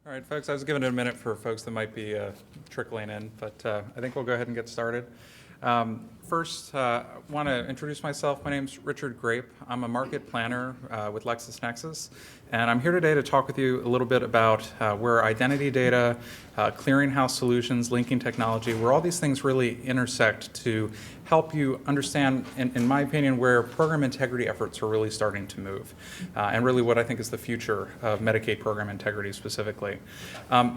All right, folks, I was giving it a minute for folks that might be trickling in, but I think we'll go ahead and get started. First, I want to introduce myself. My name's Richard Grape. I'm a market planner with LexisNexis, and I'm here today to talk with you a little bit about where identity data, clearinghouse solutions, linking technology, where all these things really intersect to help you understand, in my opinion, where program integrity efforts are really starting to move, and really what I think is the future of Medicaid program integrity specifically.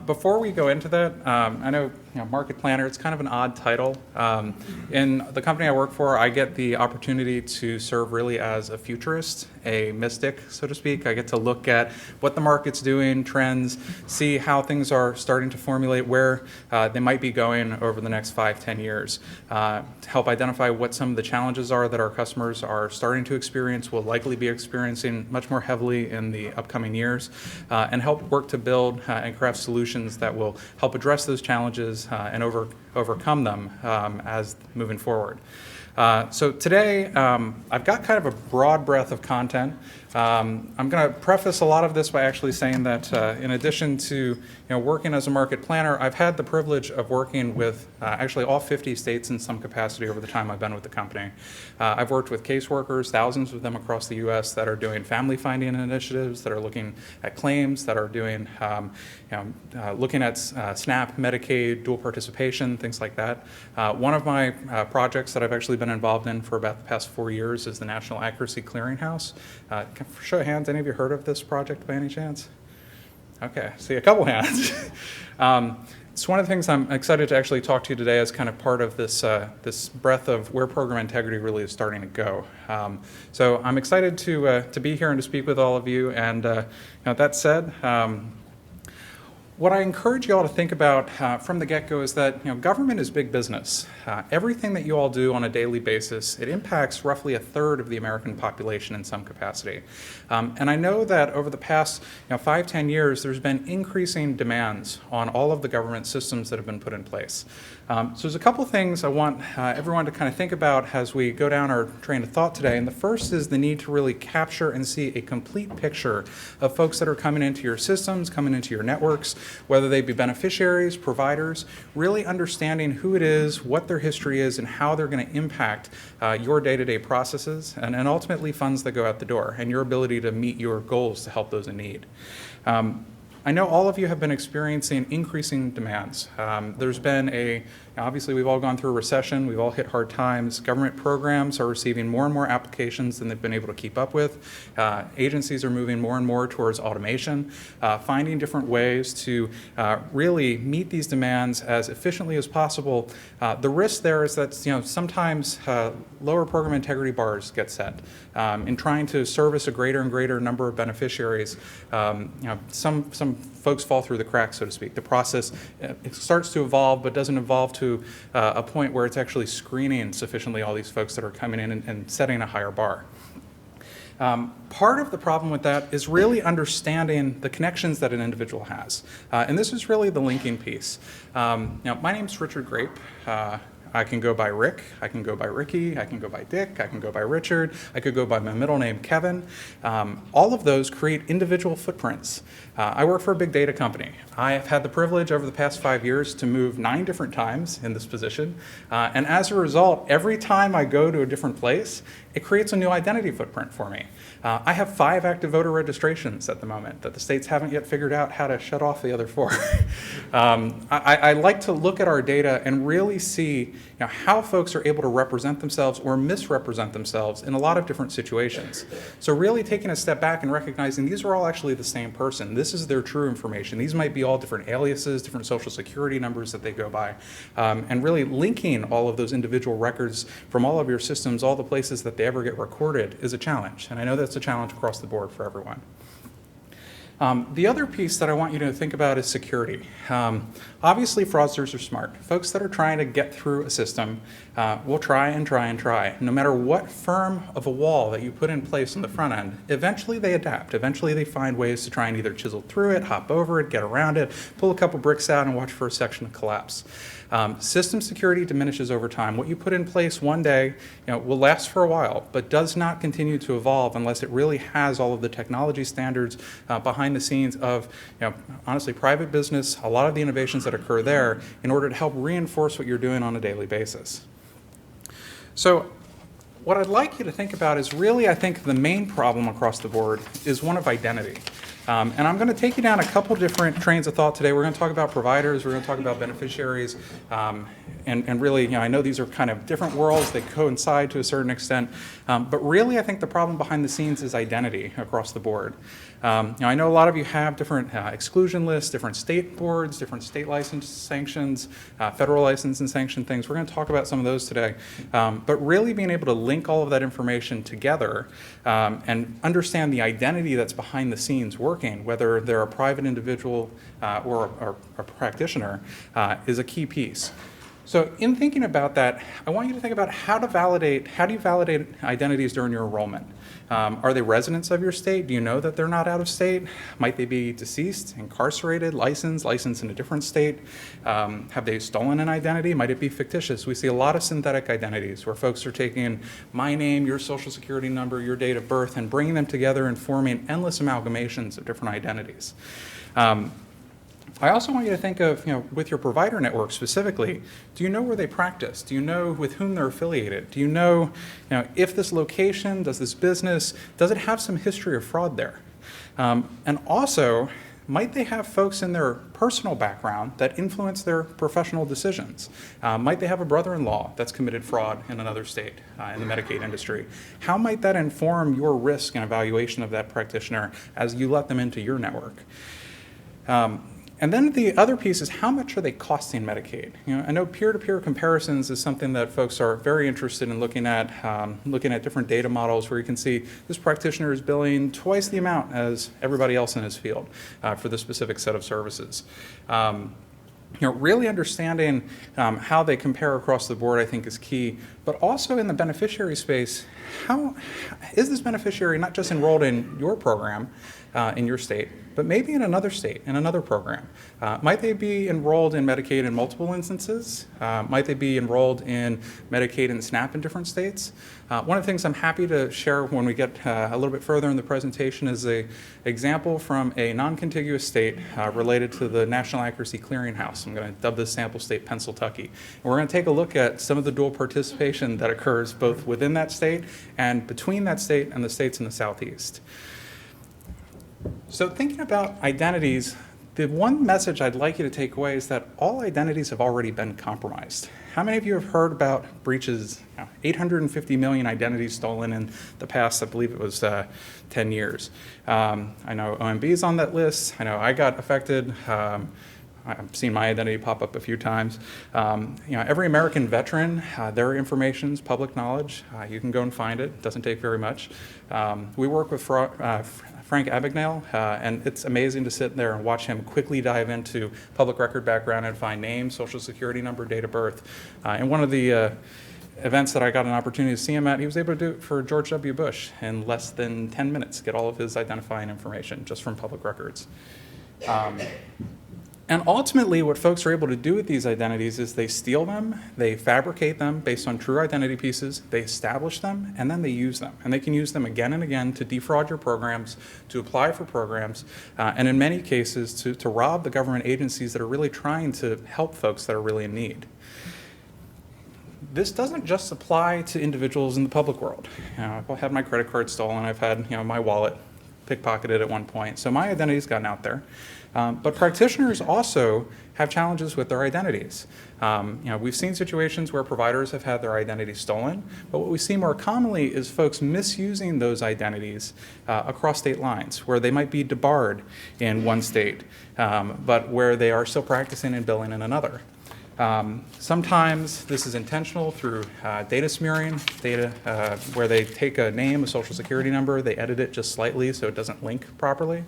Before we go into that, I know, market planner, it's kind of an odd title. In the company I work for, I get the opportunity to serve really as a futurist, a mystic, so to speak. I get to look at what the market's doing, trends, see how things are starting to formulate, where they might be going over the next 5-10 years, to help identify what some of the challenges are that our customers are starting to experience, will likely be experiencing much more heavily in the upcoming years, and help work to build and craft solutions that will help address those challenges and overcome them as moving forward. So today, I've got kind of a broad breadth of content. I'm going to preface a lot of this by actually saying that in addition to working as a market planner, I've had the privilege of working with actually all 50 states in some capacity over the time I've been with the company. I've worked with caseworkers, thousands of them across the U.S. that are doing family finding initiatives, that are looking at claims, that are doing looking at SNAP, Medicaid, dual participation, things like that. One of my projects that I've actually been involved in for about the past 4 years is the National Accuracy Clearinghouse. For show of hands, any of you heard of this project by any chance? Okay, see a couple hands. It's one of the things I'm excited to actually talk to you today as kind of part of this this breadth of where program integrity really is starting to go. So I'm excited to be here and to speak with all of you. And that said, what I encourage you all to think about from the get-go is that government is big business. Everything that you all do on a daily basis, it impacts roughly 1/3 of the American population in some capacity. And I know that over the past 5-10 years, there's been increasing demands on all of the government systems that have been put in place. So there's a couple things I want everyone to kind of think about as we go down our train of thought today. And the first is the need to really capture and see a complete picture of folks that are coming into your systems, coming into your networks, whether they be beneficiaries, providers, really understanding who it is, what their history is, and how they're going to impact your day-to-day processes, and ultimately funds that go out the door, and your ability to meet your goals to help those in need. I know all of you have been experiencing increasing demands. There's been obviously we've all gone through a recession, we've all hit hard times. Government programs are receiving more and more applications than they've been able to keep up with. Agencies are moving more and more towards automation, finding different ways to really meet these demands as efficiently as possible. The risk there is that sometimes lower program integrity bars get set. In trying to service a greater and greater number of beneficiaries, some folks fall through the cracks, so to speak. The process it starts to evolve, but doesn't evolve to a point where it's actually screening sufficiently all these folks that are coming in and setting a higher bar. Part of the problem with that is really understanding the connections that an individual has. And this is really the linking piece. My name's Richard Grape. I can go by Rick, I can go by Ricky, I can go by Dick, I can go by Richard, I could go by my middle name, Kevin. All of those create individual footprints. I work for a big data company. I have had the privilege over the past 5 years to move 9 different times in this position. And as a result, every time I go to a different place, it creates a new identity footprint for me. I have 5 active voter registrations at the moment that the states haven't yet figured out how to shut off the other 4. I like to look at our data and really see how folks are able to represent themselves or misrepresent themselves in a lot of different situations. So really taking a step back and recognizing these are all actually the same person. This is their true information. These might be all different aliases, different social security numbers that they go by, and really linking all of those individual records from all of your systems, all the places that they ever get recorded, is a challenge. And I know that's a challenge across the board for everyone. The other piece that I want you to think about is security. Obviously, fraudsters are smart. Folks that are trying to get through a system will try and try and try. No matter what firm of a wall that you put in place on the front end, eventually they adapt. Eventually they find ways to try and either chisel through it, hop over it, get around it, pull a couple bricks out and watch for a section collapse. System security diminishes over time. What you put in place one day will last for a while, but does not continue to evolve unless it really has all of the technology standards behind behind the scenes of, honestly, private business, a lot of the innovations that occur there in order to help reinforce what you're doing on a daily basis. So what I'd like you to think about is really, I think, the main problem across the board is one of identity. And I'm going to take you down a couple different trains of thought today. We're going to talk about providers, we're going to talk about beneficiaries, and really, I know these are kind of different worlds, they coincide to a certain extent, but really I think the problem behind the scenes is identity across the board. I know a lot of you have different exclusion lists, different state boards, different state license sanctions, federal license and sanction things. We're going to talk about some of those today. But really being able to link all of that information together and understand the identity that's behind the scenes working, whether they're a private individual or a practitioner, is a key piece. So in thinking about that, I want you to think about how do you validate identities during your enrollment? Are they residents of your state? Do you know that they're not out of state? Might they be deceased, incarcerated, licensed in a different state? Have they stolen an identity? Might it be fictitious? We see a lot of synthetic identities where folks are taking my name, your social security number, your date of birth, and bringing them together and forming endless amalgamations of different identities. I also want you to think of, with your provider network specifically, do you know where they practice? Do you know with whom they're affiliated? Do you know, if this location, does this business, does it have some history of fraud there? And also, might they have folks in their personal background that influence their professional decisions? Might they have a brother-in-law that's committed fraud in another state in the Medicaid industry? How might that inform your risk and evaluation of that practitioner as you let them into your network? And then the other piece is how much are they costing Medicaid? I know peer-to-peer comparisons is something that folks are very interested in looking at different data models where you can see this practitioner is billing twice the amount as everybody else in his field for the specific set of services. Really understanding how they compare across the board, I think, is key. But also in the beneficiary space, how is this beneficiary not just enrolled in your program in your state, but maybe in another state, in another program? Might they be enrolled in Medicaid in multiple instances? Might they be enrolled in Medicaid and SNAP in different states? One of the things I'm happy to share when we get a little bit further in the presentation is an example from a non-contiguous state related to the National Accuracy Clearinghouse. I'm going to dub this sample state Pennsylvania. And we're going to take a look at some of the dual participation that occurs both within that state and between that state and the states in the Southeast. So thinking about identities, the one message I'd like you to take away is that all identities have already been compromised. How many of you have heard about breaches, 850 million identities stolen in the past, I believe it was 10 years. I know OMB is on that list. I know I got affected. I've seen my identity pop up a few times. Every American veteran, their information's public knowledge. You can go and find it. It doesn't take very much. We work with Frank Abagnale, and it's amazing to sit there and watch him quickly dive into public record background and find name, social security number, date of birth. And one of the events that I got an opportunity to see him at, he was able to do it for George W. Bush in less than 10 minutes, get all of his identifying information just from public records. And ultimately, what folks are able to do with these identities is they steal them, they fabricate them based on true identity pieces, they establish them, and then they use them. And they can use them again and again to defraud your programs, to apply for programs, and in many cases to rob the government agencies that are really trying to help folks that are really in need. This doesn't just apply to individuals in the public world. I've had my credit card stolen, I've had my wallet pickpocketed at one point, so my identity's gotten out there. But practitioners also have challenges with their identities. We've seen situations where providers have had their identities stolen, but what we see more commonly is folks misusing those identities across state lines, where they might be debarred in one state, but where they are still practicing and billing in another. Sometimes this is intentional through data smearing, where they take a name, a social security number, they edit it just slightly so it doesn't link properly.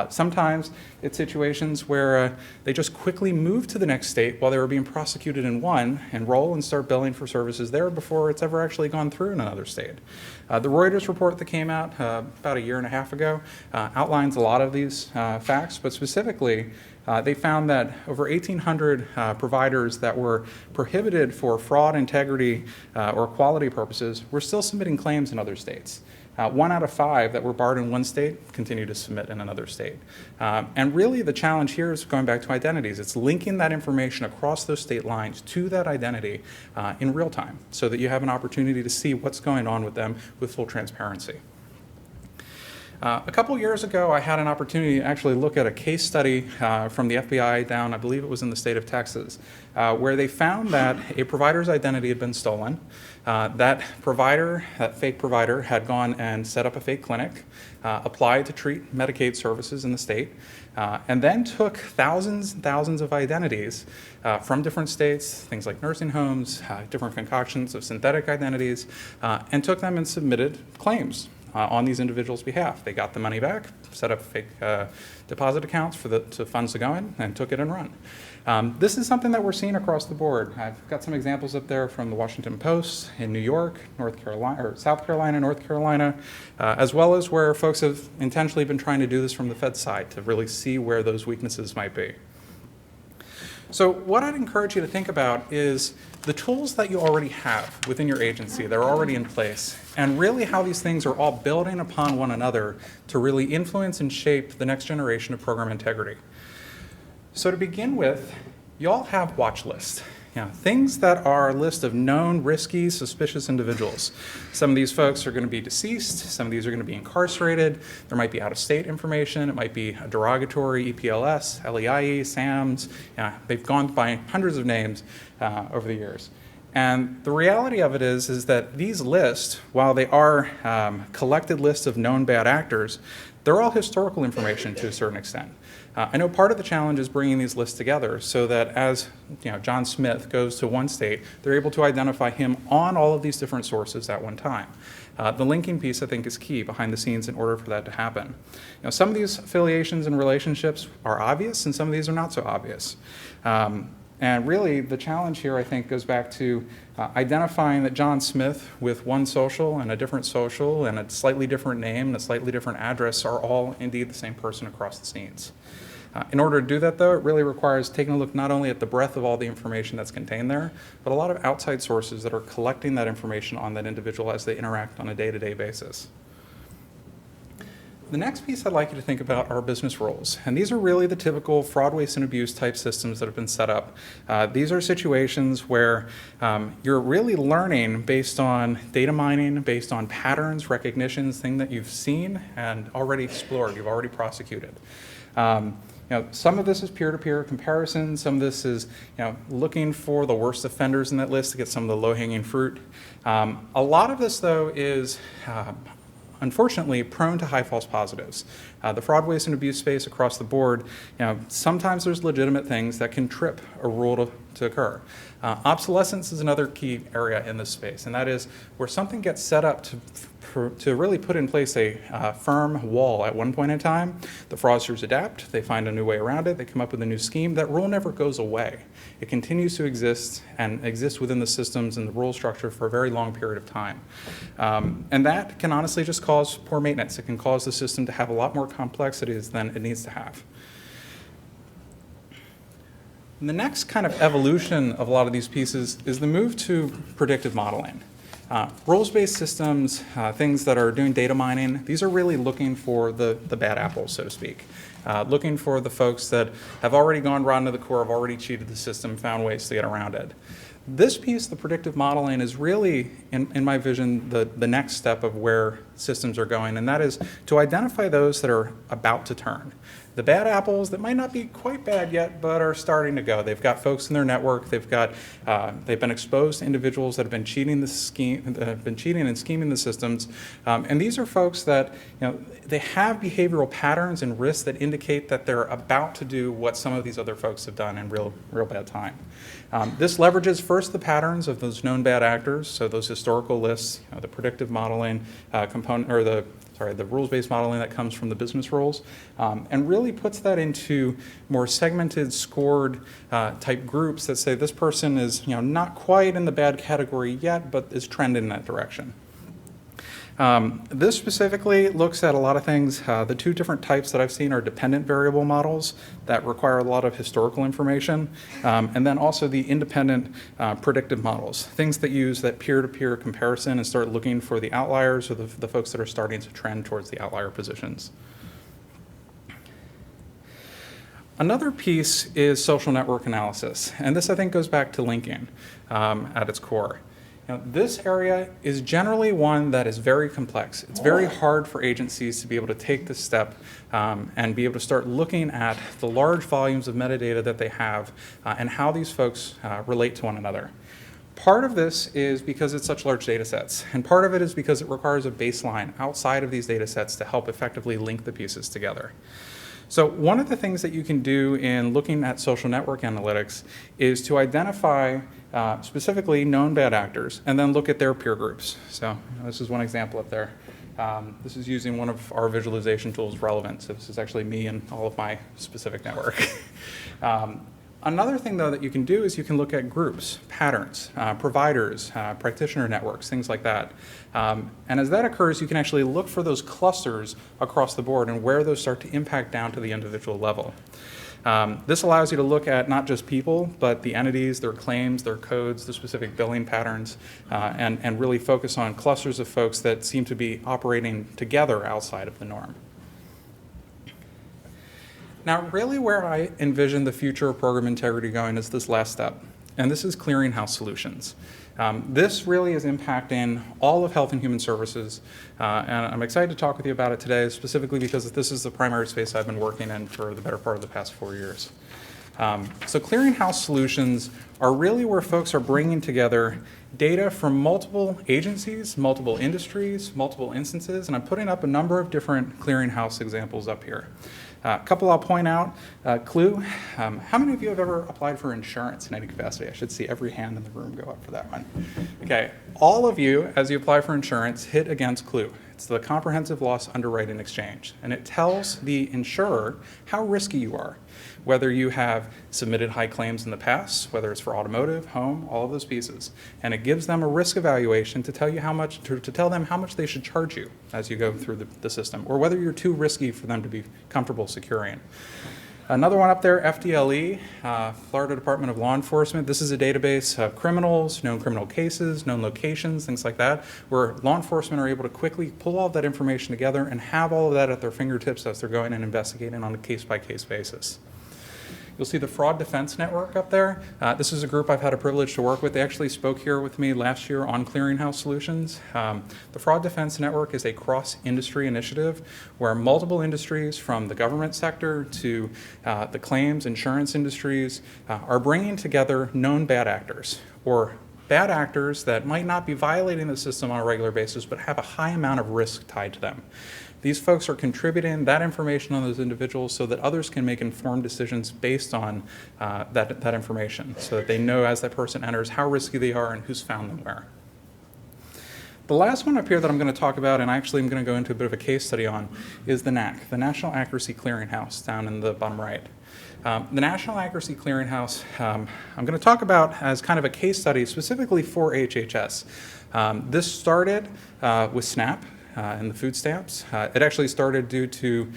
Sometimes it's situations where they just quickly move to the next state while they were being prosecuted in one, enroll and start billing for services there before it's ever actually gone through in another state. The Reuters report that came out about a year and a half ago outlines a lot of these facts, but specifically they found that over 1,800 providers that were prohibited for fraud, integrity, or quality purposes were still submitting claims in other states. 1 out of 5 that were barred in one state continue to submit in another state. And really the challenge here is going back to identities. It's linking that information across those state lines to that identity in real time so that you have an opportunity to see what's going on with them with full transparency. A couple years ago, I had an opportunity to actually look at a case study from the FBI down, I believe it was in the state of Texas, where they found that a provider's identity had been stolen. That fake provider had gone and set up a fake clinic, applied to treat Medicaid services in the state, and then took thousands and thousands of identities from different states, things like nursing homes, different concoctions of synthetic identities, and took them and submitted claims on these individuals' behalf. They got the money back, set up fake deposit accounts for the funds to go in, and took it and run. This is something that we're seeing across the board. I've got some examples up there from the Washington Post in New York, North Carolina, or South Carolina, North Carolina, as well as where folks have intentionally been trying to do this from the Fed side to really see where those weaknesses might be. So what I'd encourage you to think about is the tools that you already have within your agency, they're already in place, and really how these things are all building upon one another to really influence and shape the next generation of program integrity. So to begin with, you all have watch lists. Things that are a list of known, risky, suspicious individuals. Some of these folks are going to be deceased. Some of these are going to be incarcerated. There might be out-of-state information. It might be a derogatory EPLS, LEIE, SAMS. They've gone by hundreds of names over the years. And the reality of it is that these lists, while they are collected lists of known bad actors, they're all historical information to a certain extent. I know part of the challenge is bringing these lists together so that as John Smith goes to one state, they're able to identify him on all of these different sources at one time. The linking piece, I think, is key behind the scenes in order for that to happen. Some of these affiliations and relationships are obvious, and some of these are not so obvious. And really, the challenge here, I think, goes back to identifying that John Smith with one social and a different social and a slightly different name and a slightly different address are all indeed the same person across the scenes. In order to do that, though, it really requires taking a look not only at the breadth of all the information that's contained there, but a lot of outside sources that are collecting that information on that individual as they interact on a day-to-day basis. The next piece I'd like you to think about are business rules. And these are really the typical fraud, waste, and abuse type systems that have been set up. These are situations where you're really learning based on data mining, based on patterns, recognitions, things that you've seen and already explored, you've already prosecuted. Some of this is peer-to-peer comparison. Some of this is looking for the worst offenders in that list to get some of the low-hanging fruit. A lot of this, though, is unfortunately prone to high false positives. The fraud, waste, and abuse space across the board, sometimes there's legitimate things that can trip a rule to occur. Obsolescence is another key area in this space, and that is where something gets set up to really put in place a firm wall at one point in time. The fraudsters adapt, they find a new way around it, they come up with a new scheme. That rule never goes away. It continues to exist and exists within the systems and the rule structure for a very long period of time. And that can honestly just cause poor maintenance. It can cause the system to have a lot more complexities than it needs to have. And the next kind of evolution of a lot of these pieces is the move to predictive modeling. Rules-based systems, things that are doing data mining, these are really looking for the bad apples, so to speak. Looking for the folks that have already gone rotten to the core, have already cheated the system, found ways to get around it. This piece, the predictive modeling, is really, in my vision, the next step of where systems are going, and that is to identify those that are about to turn. The bad apples that might not be quite bad yet, but are starting to go. They've got folks in their network. They've been exposed to individuals that have been cheating and scheming the systems. And these are folks that they have behavioral patterns and risks that indicate that they're about to do what some of these other folks have done in real bad time. This leverages first the patterns of those known bad actors, so those historical lists, the predictive modeling component, or the rules-based modeling that comes from the business rules, and really puts that into more segmented, scored type groups that say this person is not quite in the bad category yet, but is trending in that direction. This specifically looks at a lot of things. The two different types that I've seen are dependent variable models that require a lot of historical information, and then also the independent predictive models, things that use that peer-to-peer comparison and start looking for the outliers or the folks that are starting to trend towards the outlier positions. Another piece is social network analysis, and this I think goes back to linking at its core. Now, this area is generally one that is very complex. It's very hard for agencies to be able to take this step and be able to start looking at the large volumes of metadata that they have and how these folks relate to one another. Part of this is because it's such large data sets, and part of it is because it requires a baseline outside of these data sets to help effectively link the pieces together. So one of the things that you can do in looking at social network analytics is to identify specifically known bad actors and then look at their peer groups. So this is one example up there. This is using one of our visualization tools, Relevant. So this is actually me and all of my specific network. Another thing, though, that you can do is you can look at groups, patterns, providers, practitioner networks, things like that. And as that occurs, you can actually look for those clusters across the board and where those start to impact down to the individual level. This allows you to look at not just people, but the entities, their claims, their codes, the specific billing patterns, and really focus on clusters of folks that seem to be operating together outside of the norm. Now, really where I envision the future of program integrity going is this last step, and this is clearinghouse solutions. This really is impacting all of health and human services, and I'm excited to talk with you about it today, specifically because this is the primary space I've been working in for the better part of the past 4 years. So clearinghouse solutions are really where folks are bringing together data from multiple agencies, multiple industries, multiple instances, and I'm putting up a number of different clearinghouse examples up here. A couple I'll point out. Clue, how many of you have ever applied for insurance in any capacity? I should see every hand in the room go up for that one. Okay, all of you, as you apply for insurance, hit against Clue. It's the Comprehensive Loss Underwriting Exchange, and it tells the insurer how risky you are, whether you have submitted high claims in the past, whether it's for automotive, home, all of those pieces. And it gives them a risk evaluation to tell you how much, to tell them how much they should charge you as you go through the system, or whether you're too risky for them to be comfortable securing. Another one up there, FDLE, Florida Department of Law Enforcement. This is a database of criminals, known criminal cases, known locations, things like that, where law enforcement are able to quickly pull all of that information together and have all of that at their fingertips as they're going and investigating on a case-by-case basis. You'll see the Fraud Defense Network up there. This is a group I've had a privilege to work with. They actually spoke here with me last year on clearinghouse solutions. The Fraud Defense Network is a cross-industry initiative where multiple industries from the government sector to the claims, insurance industries are bringing together known bad actors, or bad actors that might not be violating the system on a regular basis but have a high amount of risk tied to them. These folks are contributing that information on those individuals so that others can make informed decisions based on that information, so that they know as that person enters how risky they are and who's found them where. The last one up here that I'm going to talk about, and actually I'm going to go into a bit of a case study on, is the NAC, the National Accuracy Clearinghouse, down in the bottom right. The National Accuracy Clearinghouse, I'm going to talk about as kind of a case study specifically for HHS. This started with SNAP. And the food stamps. It actually started due to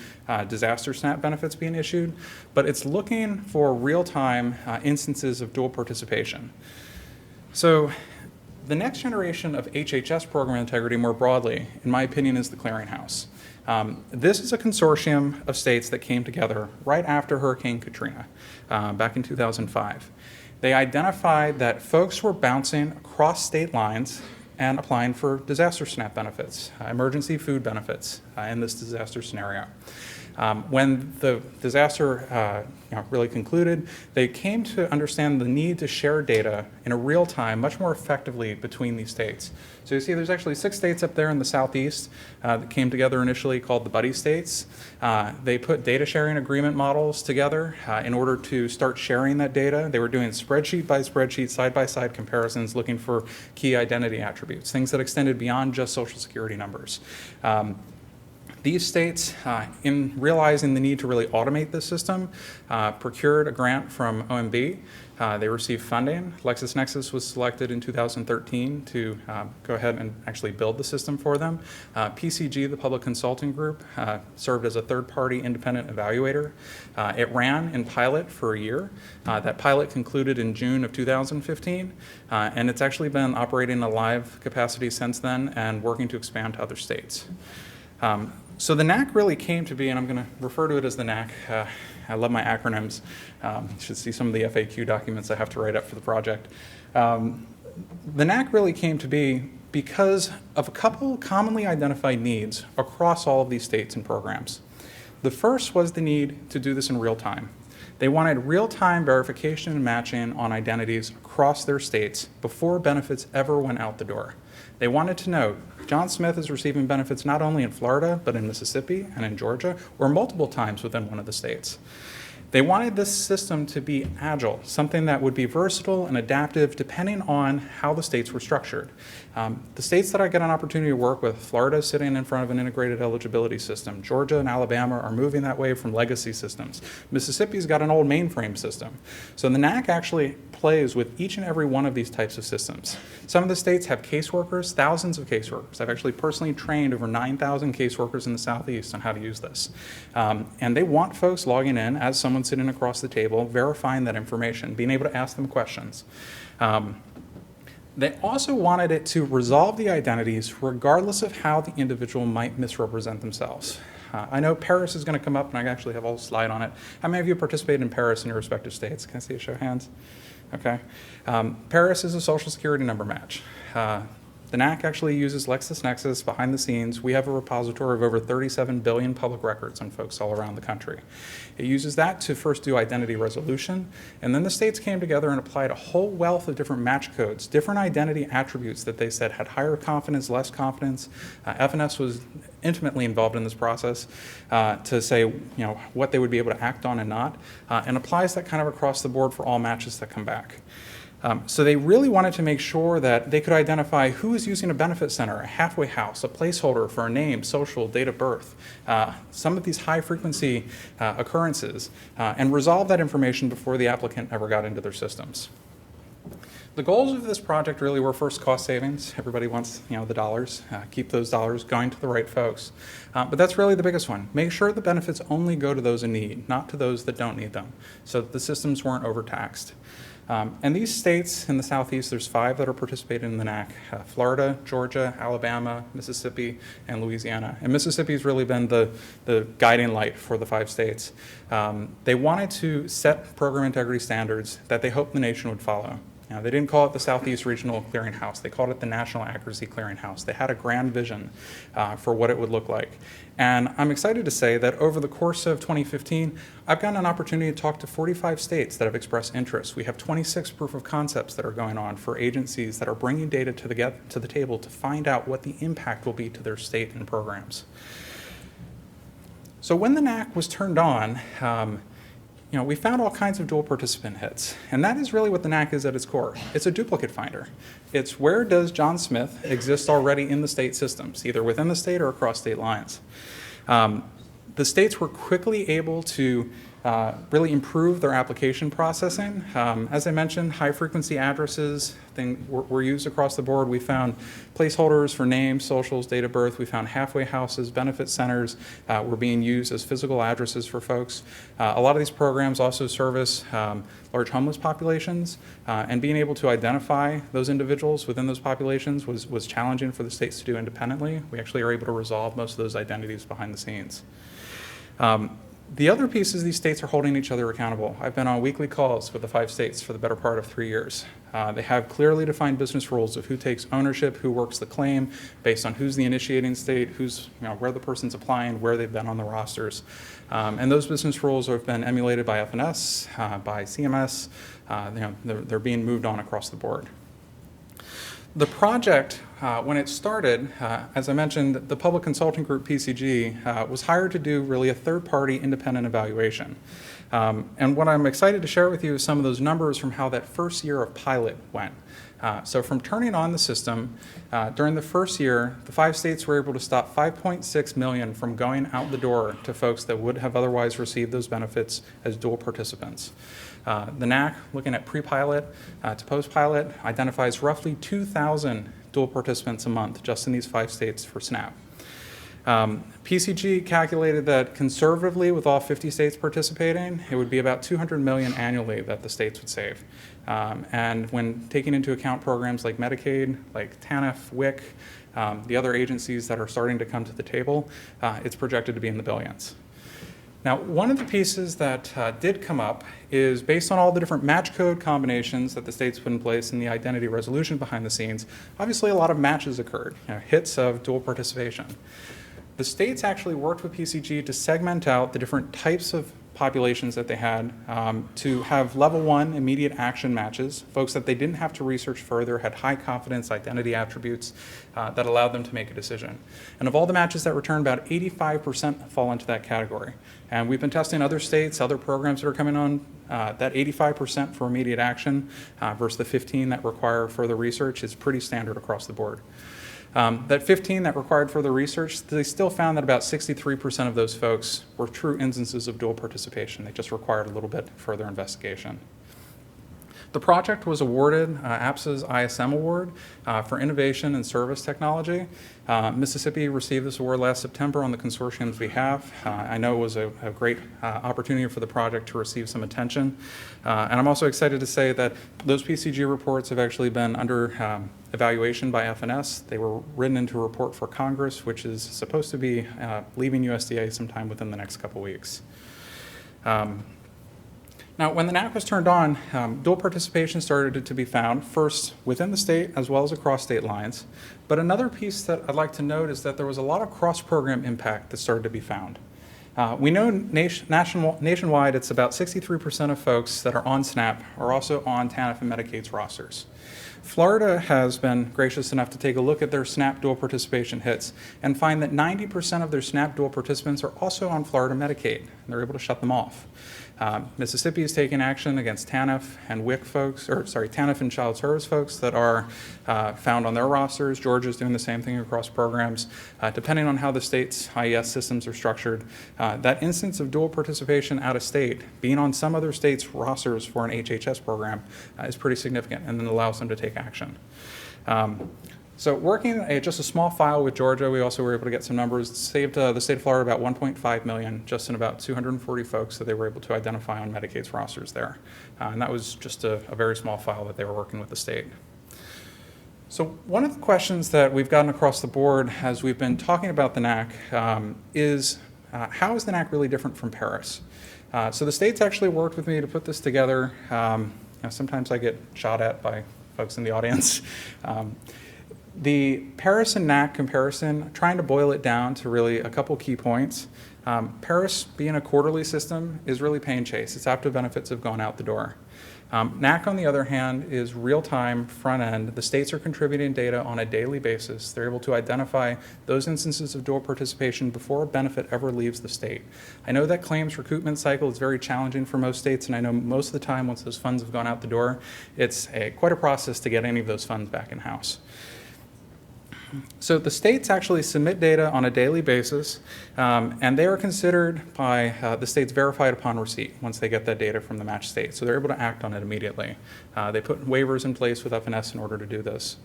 disaster SNAP benefits being issued, but it's looking for real-time instances of dual participation. So the next generation of HHS program integrity more broadly, in my opinion, is the clearinghouse. This is a consortium of states that came together right after Hurricane Katrina back in 2005. They identified that folks were bouncing across state lines and applying for disaster SNAP benefits, emergency food benefits in this disaster scenario. When the disaster really concluded, they came to understand the need to share data in a real time much more effectively between these states. So you see there's actually 6 states up there in the southeast that came together initially called the Buddy States. They put data sharing agreement models together in order to start sharing that data. They were doing spreadsheet by spreadsheet, side by side comparisons, looking for key identity attributes, things that extended beyond just social security numbers. These states, in realizing the need to really automate this system, procured a grant from OMB. They received funding. LexisNexis was selected in 2013 to go ahead and actually build the system for them. PCG, the Public Consulting Group, served as a third-party independent evaluator. It ran in pilot for a year. That pilot concluded in June of 2015, and it's actually been operating in a live capacity since then and working to expand to other states. So the NAC really came to be, and I'm going to refer to it as the NAC. I love my acronyms. You should see some of the FAQ documents I have to write up for the project. The NAC really came to be because of a couple commonly identified needs across all of these states and programs. The first was the need to do this in real time. They wanted real-time verification and matching on identities across their states before benefits ever went out the door. They wanted to know, John Smith is receiving benefits not only in Florida, but in Mississippi and in Georgia, or multiple times within one of the states. They wanted this system to be agile, something that would be versatile and adaptive depending on how the states were structured. The states that I get an opportunity to work with, Florida is sitting in front of an integrated eligibility system. Georgia and Alabama are moving that way from legacy systems. Mississippi's got an old mainframe system. So the NAC actually plays with each and every one of these types of systems. Some of the states have caseworkers, thousands of caseworkers. I've actually personally trained over 9,000 caseworkers in the Southeast on how to use this. And they want folks logging in as someone sitting across the table, verifying that information, being able to ask them questions. They also wanted it to resolve the identities regardless of how the individual might misrepresent themselves. I know Paris is going to come up, and I actually have a whole slide on it. How many of you participated in Paris in your respective states? Can I see a show of hands? Okay. Paris is a social security number match. The NAC actually uses LexisNexis behind the scenes. We have a repository of over 37 billion public records on folks all around the country. It uses that to first do identity resolution, and then the states came together and applied a whole wealth of different match codes, different identity attributes that they said had higher confidence, less confidence. FNS was intimately involved in this process to say, what they would be able to act on and not, and applies that kind of across the board for all matches that come back. So they really wanted to make sure that they could identify who is using a benefit center, a halfway house, a placeholder for a name, social, date of birth, some of these high frequency occurrences, and resolve that information before the applicant ever got into their systems. The goals of this project really were first cost savings. Everybody wants the dollars, keep those dollars going to the right folks. But that's really the biggest one. Make sure the benefits only go to those in need, not to those that don't need them, so that the systems weren't overtaxed. And these states in the Southeast, there's 5 that are participating in the NAC, Florida, Georgia, Alabama, Mississippi, and Louisiana. And Mississippi's really been the guiding light for the 5 states. They wanted to set program integrity standards that they hoped the nation would follow. They didn't call it the Southeast Regional Clearinghouse. They called it the National Accuracy Clearinghouse. They had a grand vision for what it would look like. And I'm excited to say that over the course of 2015, I've gotten an opportunity to talk to 45 states that have expressed interest. We have 26 proof of concepts that are going on for agencies that are bringing data to the table to find out what the impact will be to their state and programs. So when the NAC was turned on, we found all kinds of dual participant hits, and that is really what the NAC is at its core. It's a duplicate finder. It's where does John Smith exist already in the state systems, either within the state or across state lines. The states were quickly able to really improve their application processing. As I mentioned, high-frequency addresses were used across the board. We found placeholders for names, socials, date of birth. We found halfway houses, benefit centers were being used as physical addresses for folks. A lot of these programs also service large homeless populations, and being able to identify those individuals within those populations was challenging for the states to do independently. We actually are able to resolve most of those identities behind the scenes. The other piece is these states are holding each other accountable. I've been on weekly calls with the 5 states for the better part of 3 years. They have clearly defined business rules of who takes ownership, who works the claim, based on who's the initiating state, who's, where the person's applying, where they've been on the rosters. And those business rules have been emulated by FNS, by CMS. They're being moved on across the board. The project, when it started, as I mentioned, the Public Consulting Group, PCG, was hired to do really a third-party independent evaluation. And what I'm excited to share with you is some of those numbers from how that first year of pilot went. So from turning on the system, during the first year, the 5 states were able to stop 5.6 million from going out the door to folks that would have otherwise received those benefits as dual participants. The NAC, looking at pre-pilot to post-pilot, identifies roughly 2,000 dual participants a month just in these 5 states for SNAP. PCG calculated that conservatively, with all 50 states participating, it would be about 200 million annually that the states would save. And when taking into account programs like Medicaid, like TANF, WIC, the other agencies that are starting to come to the table, it's projected to be in the billions. Now, one of the pieces that did come up is based on all the different match code combinations that the states put in place and the identity resolution behind the scenes. Obviously, a lot of matches occurred, hits of dual participation. The states actually worked with PCG to segment out the different types of populations that they had to have level 1 immediate action matches, folks that they didn't have to research further, had high confidence identity attributes that allowed them to make a decision. And of all the matches that returned, about 85% fall into that category. And we've been testing other states, other programs that are coming on, that 85% for immediate action versus the 15 that require further research is pretty standard across the board. That 15 that required further research, they still found that about 63% of those folks were true instances of dual participation. They just required a little bit further investigation. The project was awarded APSA's ISM Award for Innovation and Service Technology. Mississippi received this award last September on the consortium's behalf. I know it was a great opportunity for the project to receive some attention. And I'm also excited to say that those PCG reports have actually been under evaluation by FNS. They were written into a report for Congress, which is supposed to be leaving USDA sometime within the next couple weeks. Now, when the NAC was turned on, dual participation started to be found, first within the state as well as across state lines. But another piece that I'd like to note is that there was a lot of cross-program impact that started to be found. We know nationwide it's about 63% of folks that are on SNAP are also on TANF and Medicaid's rosters. Florida has been gracious enough to take a look at their SNAP dual participation hits and find that 90% of their SNAP dual participants are also on Florida Medicaid, and they're able to shut them off. Mississippi is taking action against TANF and WIC folks, TANF and child service folks that are found on their rosters. Georgia is doing the same thing across programs. Depending on how the state's IES systems are structured, that instance of dual participation out of state, being on some other state's rosters for an HHS program, is pretty significant and then allows them to take action. So working just a small file with Georgia, we also were able to get some numbers. It saved the state of Florida about 1.5 million, just in about 240 folks that they were able to identify on Medicaid's rosters there. And that was just a very small file that they were working with the state. So one of the questions that we've gotten across the board as we've been talking about the NAC is how is the NAC really different from Paris? So the states actually worked with me to put this together. Sometimes I get shot at by folks in the audience. The Paris and NAC comparison, trying to boil it down to really a couple key points. Paris, being a quarterly system, is really pay and chase. Its optive benefits have gone out the door. NAC, on the other hand, is real-time, front-end. The states are contributing data on a daily basis. They're able to identify those instances of dual participation before a benefit ever leaves the state. I know that claims recoupment cycle is very challenging for most states, and I know most of the time once those funds have gone out the door, it's quite a process to get any of those funds back in-house. So the states actually submit data on a daily basis, and they are considered by the states verified upon receipt once they get that data from the match state. So they're able to act on it immediately. They put waivers in place with FNS in order to do this.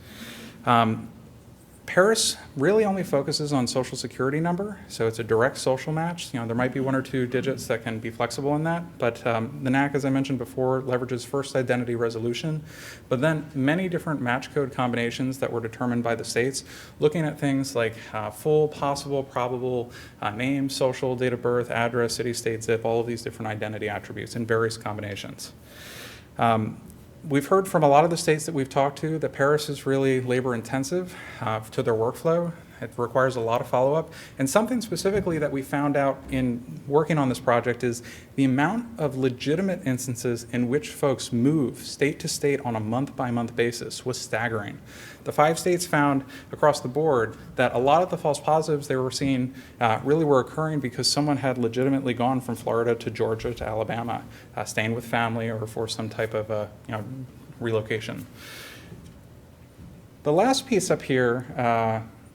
Paris really only focuses on social security number, so it's a direct social match. There might be 1 or 2 digits that can be flexible in that, but the NAC, as I mentioned before, leverages first identity resolution, but then many different match code combinations that were determined by the states, looking at things like full, possible, probable, name, social, date of birth, address, city, state, zip, all of these different identity attributes in various combinations. We've heard from a lot of the states that we've talked to that Paris is really labor intensive to their workflow. It requires a lot of follow-up. And something specifically that we found out in working on this project is the amount of legitimate instances in which folks move state to state on a month-by-month basis was staggering. The 5 states found across the board that a lot of the false positives they were seeing really were occurring because someone had legitimately gone from Florida to Georgia to Alabama, staying with family or for some type of relocation. The last piece up here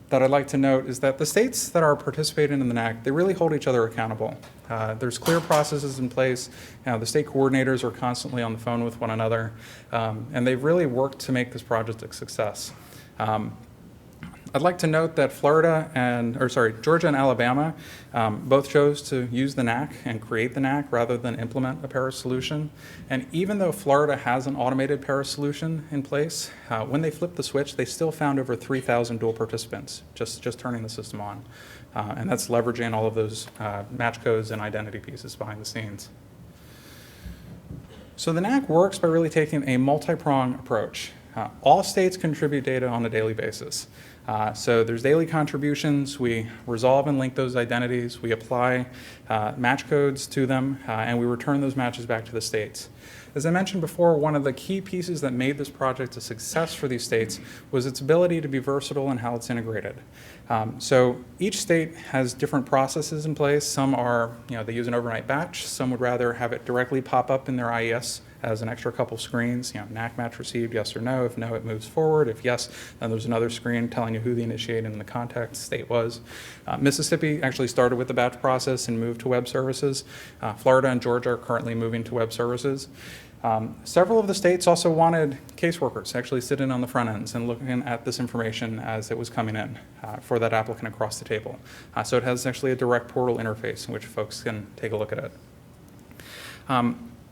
that I'd like to note is that the states that are participating in the NAC, they really hold each other accountable. There's clear processes in place. The state coordinators are constantly on the phone with one another, and they've really worked to make this project a success. I'd like to note that Georgia and Alabama both chose to use the NAC and create the NAC rather than implement a Paris solution. And even though Florida has an automated Paris solution in place, when they flipped the switch, they still found over 3,000 dual participants just turning the system on. And that's leveraging all of those match codes and identity pieces behind the scenes. So the NAC works by really taking a multi-pronged approach. All states contribute data on a daily basis. So there's daily contributions. We resolve and link those identities. We apply match codes to them, and we return those matches back to the states. As I mentioned before, one of the key pieces that made this project a success for these states was its ability to be versatile in how it's integrated. So each state has different processes in place. Some are, they use an overnight batch. Some would rather have it directly pop up in their IES as an extra couple screens, NAC match received, yes or no. If no, it moves forward. If yes, then there's another screen telling you who the initiated and the contact state was. Mississippi actually started with the batch process and moved to web services. Florida and Georgia are currently moving to web services. Several of the states also wanted caseworkers actually sitting on the front ends and looking at this information as it was coming in for that applicant across the table. So it has actually a direct portal interface in which folks can take a look at it.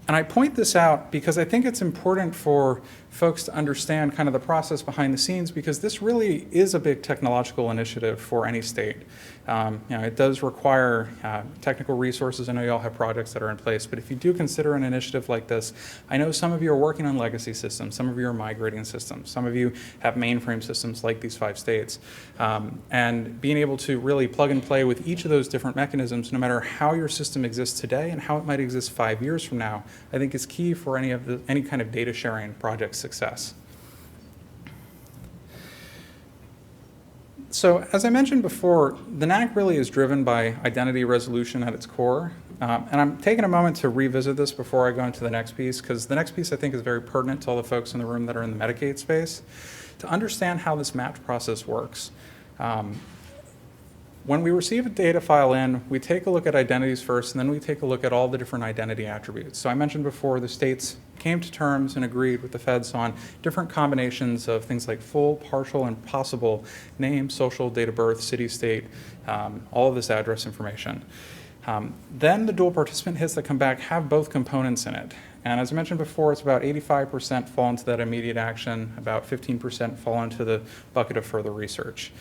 And I point this out because I think it's important for folks to understand kind of the process behind the scenes, because this really is a big technological initiative for any state. It does require technical resources. I know you all have projects that are in place, but if you do consider an initiative like this, I know some of you are working on legacy systems, some of you are migrating systems, some of you have mainframe systems like these 5 states. And being able to really plug and play with each of those different mechanisms, no matter how your system exists today and how it might exist 5 years from now, I think is key for any kind of data sharing project success. So as I mentioned before, the NAC really is driven by identity resolution at its core. And I'm taking a moment to revisit this before I go into the next piece, because the next piece I think is very pertinent to all the folks in the room that are in the Medicaid space. To understand how this match process works, when we receive a data file in, we take a look at identities first, and then we take a look at all the different identity attributes. So I mentioned before, the states came to terms and agreed with the feds on different combinations of things like full, partial, and possible name, social, date of birth, city, state, all of this address information. Then the dual participant hits that come back have both components in it. And as I mentioned before, it's about 85% fall into that immediate action, about 15% fall into the bucket of further research.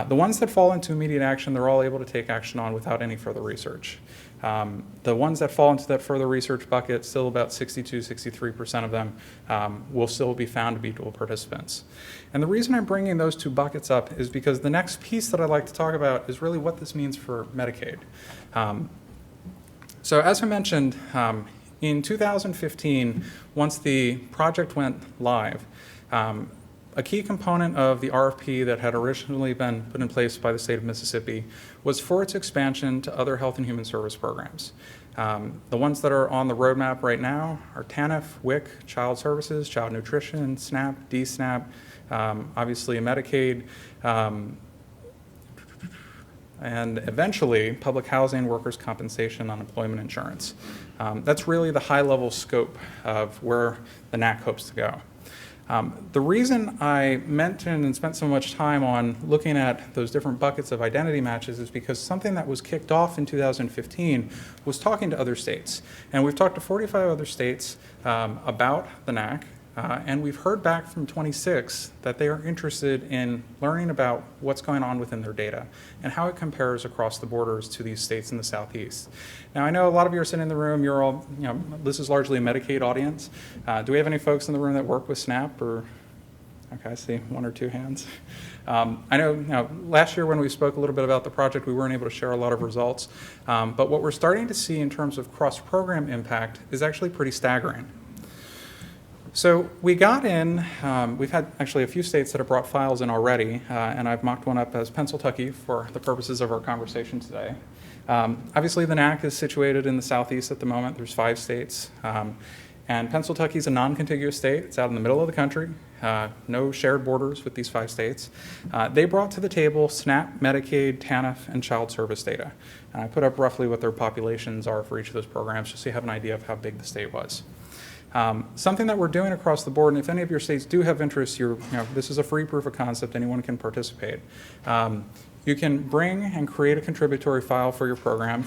The ones that fall into immediate action, they're all able to take action on without any further research. The ones that fall into that further research bucket, still about 62, 63% of them will still be found to be dual participants. And the reason I'm bringing those 2 buckets up is because the next piece that I'd like to talk about is really what this means for Medicaid. So as I mentioned, in 2015, once the project went live, a key component of the RFP that had originally been put in place by the state of Mississippi was for its expansion to other health and human service programs. The ones that are on the roadmap right now are TANF, WIC, Child Services, Child Nutrition, SNAP, DSNAP, obviously Medicaid, and eventually public housing, workers' compensation, unemployment insurance. That's really the high-level scope of where the NAC hopes to go. The reason I mentioned and spent so much time on looking at those different buckets of identity matches is because something that was kicked off in 2015 was talking to other states. And we've talked to 45 other states about the NAC. And we've heard back from 26 that they are interested in learning about what's going on within their data and how it compares across the borders to these states in the Southeast. Now, I know a lot of you are sitting in the room, you're all, this is largely a Medicaid audience. Do we have any folks in the room that work with SNAP or? Okay, I see one or two hands. I know, last year when we spoke a little bit about the project, we weren't able to share a lot of results. But what we're starting to see in terms of cross-program impact is actually pretty staggering. So we got in, we've had actually a few states that have brought files in already, and I've mocked one up as Pennsylvania for the purposes of our conversation today. Obviously, the NAC is situated in the southeast at the moment. There's 5 states. And Pennsylvania is a non-contiguous state. It's out in the middle of the country. No shared borders with these 5 states. They brought to the table SNAP, Medicaid, TANF, and child service data. And I put up roughly what their populations are for each of those programs just so you have an idea of how big the state was. Something that we're doing across the board, and if any of your states do have interest, this is a free proof of concept, anyone can participate. You can bring and create a contributory file for your program.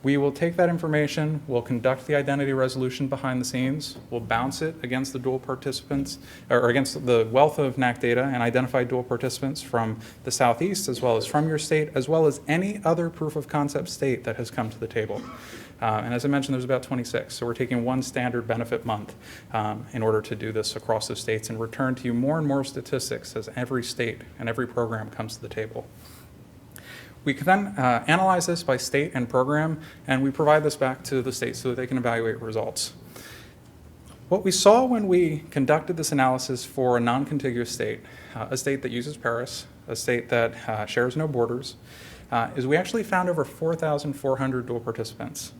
We will take that information, we'll conduct the identity resolution behind the scenes, we'll bounce it against the dual participants, or against the wealth of NAC data and identify dual participants from the southeast as well as from your state, as well as any other proof of concept state that has come to the table. And as I mentioned, there's about 26, so we're taking one standard benefit month in order to do this across the states and return to you more and more statistics as every state and every program comes to the table. We can then analyze this by state and program, and we provide this back to the states so that they can evaluate results. What we saw when we conducted this analysis for a non-contiguous state, a state that uses Paris, a state that shares no borders, is we actually found over 4,400 dual participants.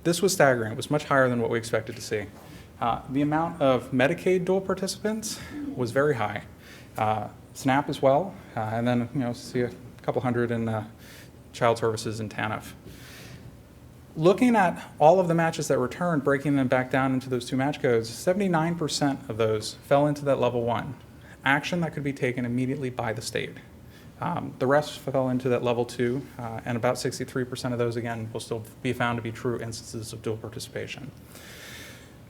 This was staggering. It was much higher than what we expected to see. The amount of Medicaid dual participants was very high. SNAP as well, and then see a couple hundred in child services and TANF. Looking at all of the matches that returned, breaking them back down into those 2 match codes, 79% of those fell into that level 1, action that could be taken immediately by the state. The rest fell into that level 2, and about 63% of those, again, will still be found to be true instances of dual participation.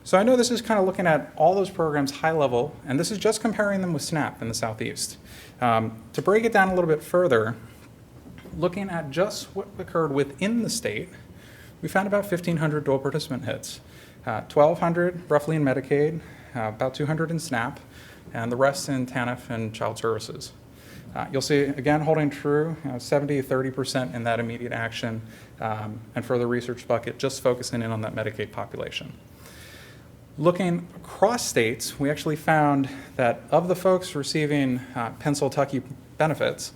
So I know this is kind of looking at all those programs high level, and this is just comparing them with SNAP in the Southeast. To break it down a little bit further, looking at just what occurred within the state, we found about 1,500 dual participant hits, 1,200 roughly in Medicaid, about 200 in SNAP, and the rest in TANF and child services. You'll see, again, holding true, 70-30% in that immediate action, and for the research bucket, just focusing in on that Medicaid population. Looking across states, we actually found that of the folks receiving Pennsylvania benefits,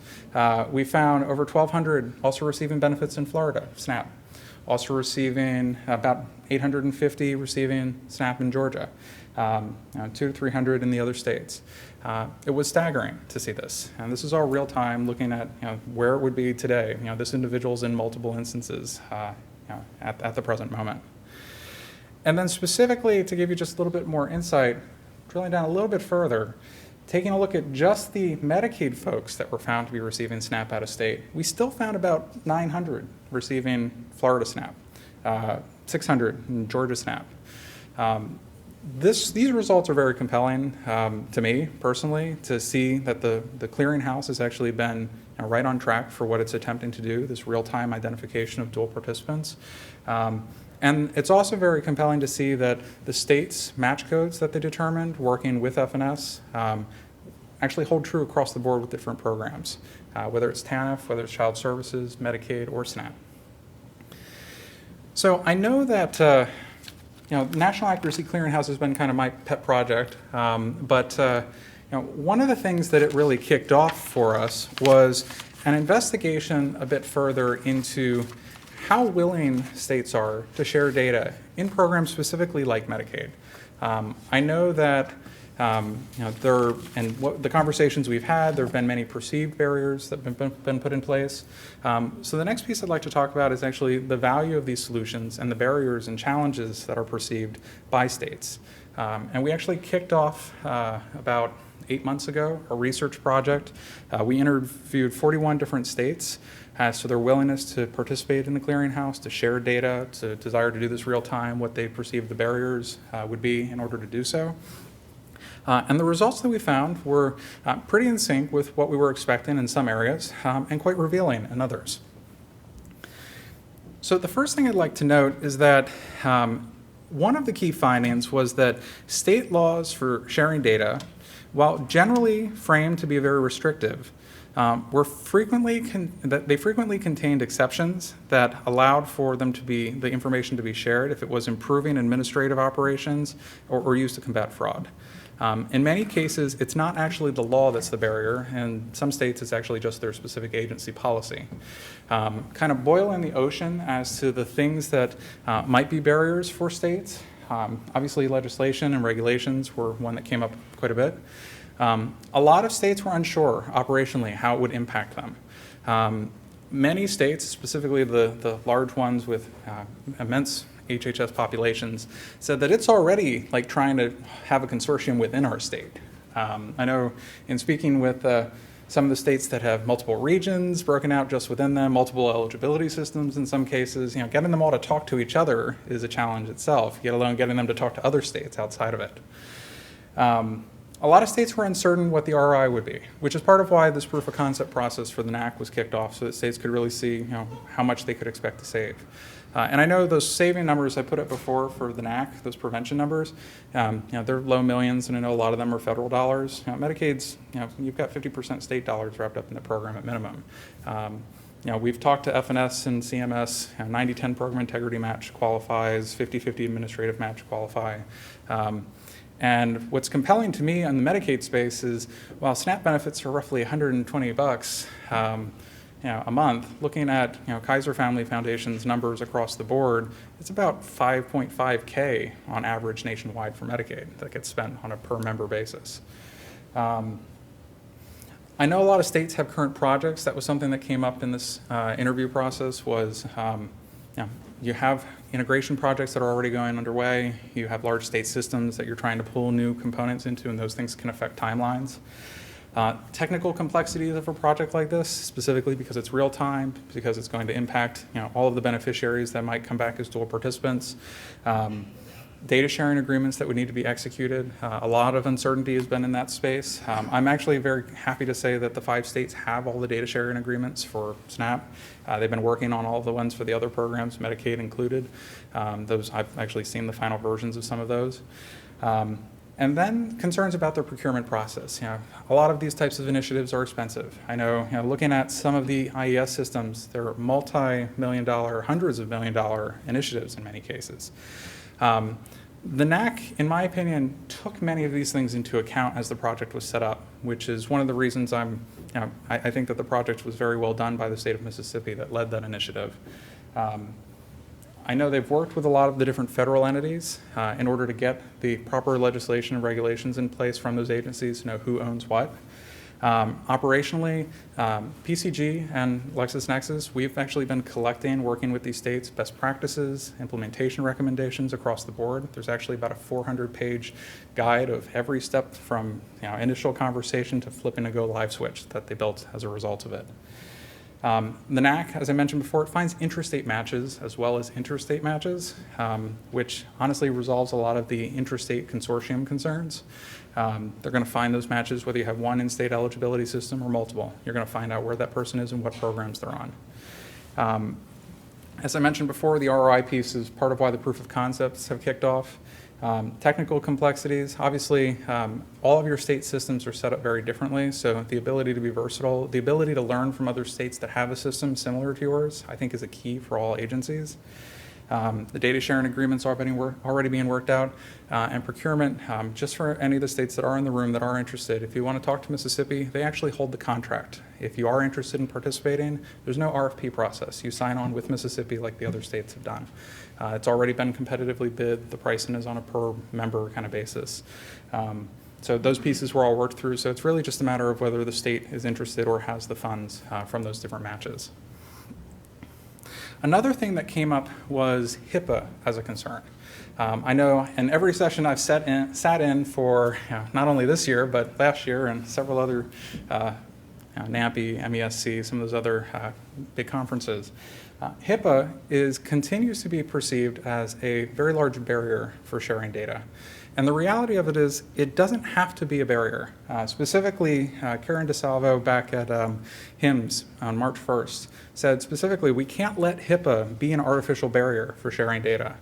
we found over 1,200 also receiving benefits in Florida, SNAP. Also receiving about 850 receiving SNAP in Georgia, 200 to 300 in the other states. It was staggering to see this, and this is all real time, looking at where it would be today. This individual's in multiple instances at the present moment. And then specifically, to give you just a little bit more insight, drilling down a little bit further, taking a look at just the Medicaid folks that were found to be receiving SNAP out of state, we still found about 900 receiving Florida SNAP, 600 in Georgia SNAP. These results are very compelling to me personally, to see that the Clearinghouse has actually been right on track for what it's attempting to do, this real-time identification of dual participants. And it's also very compelling to see that the state's match codes that they determined, working with FNS, actually hold true across the board with different programs, whether it's TANF, whether it's child services, Medicaid, or SNAP. So I know that National Accuracy Clearinghouse has been kind of my pet project, but one of the things that it really kicked off for us was an investigation a bit further into how willing states are to share data in programs specifically like Medicaid. I know that the conversations we've had, there have been many perceived barriers that have been put in place. So the next piece I'd like to talk about is actually the value of these solutions and the barriers and challenges that are perceived by states. And we actually kicked off about 8 months ago a research project. We interviewed 41 different states as to their willingness to participate in the Clearinghouse, to share data, to desire to do this real time, what they perceive the barriers would be in order to do so. And the results that we found were pretty in sync with what we were expecting in some areas, and quite revealing in others. So the first thing I'd like to note is that one of the key findings was that state laws for sharing data while generally framed to be very restrictive, they frequently contained exceptions that allowed for them to be, the information to be shared if it was improving administrative operations or used to combat fraud. In many cases, it's not actually the law that's the barrier. In some states, it's actually just their specific agency policy. Kind of boiling the ocean as to the things that might be barriers for states. Obviously, legislation and regulations were one that came up quite a bit. A lot of states were unsure operationally how it would impact them. Many states, specifically the large ones with immense HHS populations, said that it's already like trying to have a consortium within our state. I know in speaking with some of the states that have multiple regions broken out just within them, multiple eligibility systems in some cases, getting them all to talk to each other is a challenge itself, let alone getting them to talk to other states outside of it. A lot of states were uncertain what the ROI would be, which is part of why this proof of concept process for the NAC was kicked off, so that states could really see how much they could expect to save. And I know those saving numbers I put up before for the NAC, those prevention numbers, they're low millions, and I know a lot of them are federal dollars. Medicaid's, you've got 50% state dollars wrapped up in the program at minimum. We've talked to FNS and CMS, 90-10 program integrity match qualifies, 50-50 administrative match qualify. And what's compelling to me on the Medicaid space is, while SNAP benefits are roughly $120 a month, looking at Kaiser Family Foundation's numbers across the board, it's about $5.5K on average nationwide for Medicaid that gets spent on a per member basis. I know a lot of states have current projects. That was something that came up in this interview process was, you have integration projects that are already going underway. You have large state systems that you're trying to pull new components into, and those things can affect timelines. Technical complexities of a project like this, specifically because it's real time, because it's going to impact all of the beneficiaries that might come back as dual participants. Data sharing agreements that would need to be executed. A lot of uncertainty has been in that space. I'm actually very happy to say that the 5 states have all the data sharing agreements for SNAP. They've been working on all the ones for the other programs, Medicaid included. Those, I've actually seen the final versions of some of those. And then concerns about the procurement process. A lot of these types of initiatives are expensive. I know, looking at some of the IES systems, they're multi-million-dollar, hundreds of million-dollar initiatives in many cases. The NAC, in my opinion, took many of these things into account as the project was set up, which is one of the reasons I think that the project was very well done by the state of Mississippi that led that initiative. I know they've worked with a lot of the different federal entities in order to get the proper legislation and regulations in place from those agencies to know who owns what. Operationally, PCG and LexisNexis, we've actually been collecting, working with these states, best practices, implementation recommendations across the board. There's actually about a 400-page guide of every step from initial conversation to flipping a go live switch that they built as a result of it. The NAC, as I mentioned before, it finds intrastate matches as well as interstate matches, which honestly resolves a lot of the intrastate consortium concerns. They're going to find those matches whether you have one in-state eligibility system or multiple. You're going to find out where that person is and what programs they're on. As I mentioned before, the ROI piece is part of why the proof of concepts have kicked off. Technical complexities, obviously, all of your state systems are set up very differently, so the ability to be versatile, the ability to learn from other states that have a system similar to yours, I think is a key for all agencies. The data sharing agreements are already being worked out, and procurement, just for any of the states that are in the room that are interested, if you want to talk to Mississippi, they actually hold the contract. If you are interested in participating, there's no RFP process. You sign on with Mississippi like the other states have done. It's already been competitively bid. The pricing is on a per member kind of basis. So those pieces were all worked through, so it's really just a matter of whether the state is interested or has the funds from those different matches. Another thing that came up was HIPAA as a concern. I know in every session I've sat in for not only this year, but last year and several other NAPI, MESC, some of those other big conferences. HIPAA continues to be perceived as a very large barrier for sharing data. And the reality of it is it doesn't have to be a barrier. Specifically, Karen DeSalvo back at HIMSS on March 1st said specifically, we can't let HIPAA be an artificial barrier for sharing data.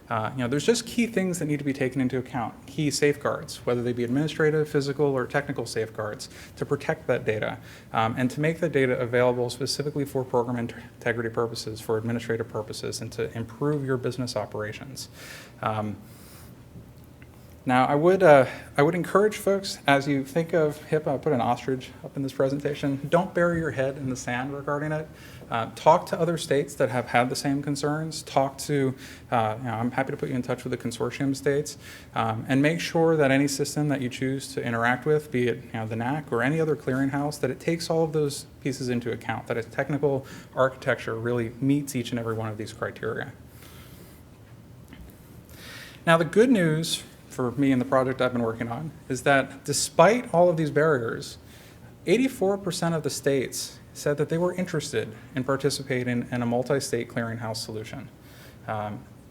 There's just key things that need to be taken into account, key safeguards, whether they be administrative, physical, or technical safeguards to protect that data and to make the data available specifically for program integrity purposes, for administrative purposes, and to improve your business operations. Now, I would encourage folks, as you think of HIPAA, I put an ostrich up in this presentation, don't bury your head in the sand regarding it. Talk to other states that have had the same concerns. Talk to, I'm happy to put you in touch with the consortium states, and make sure that any system that you choose to interact with, be it the NAC or any other clearinghouse, that it takes all of those pieces into account, that its technical architecture really meets each and every one of these criteria. Now, the good news for me and the project I've been working on is that despite all of these barriers, 84% of the states said that they were interested in participating in a multi-state clearinghouse solution.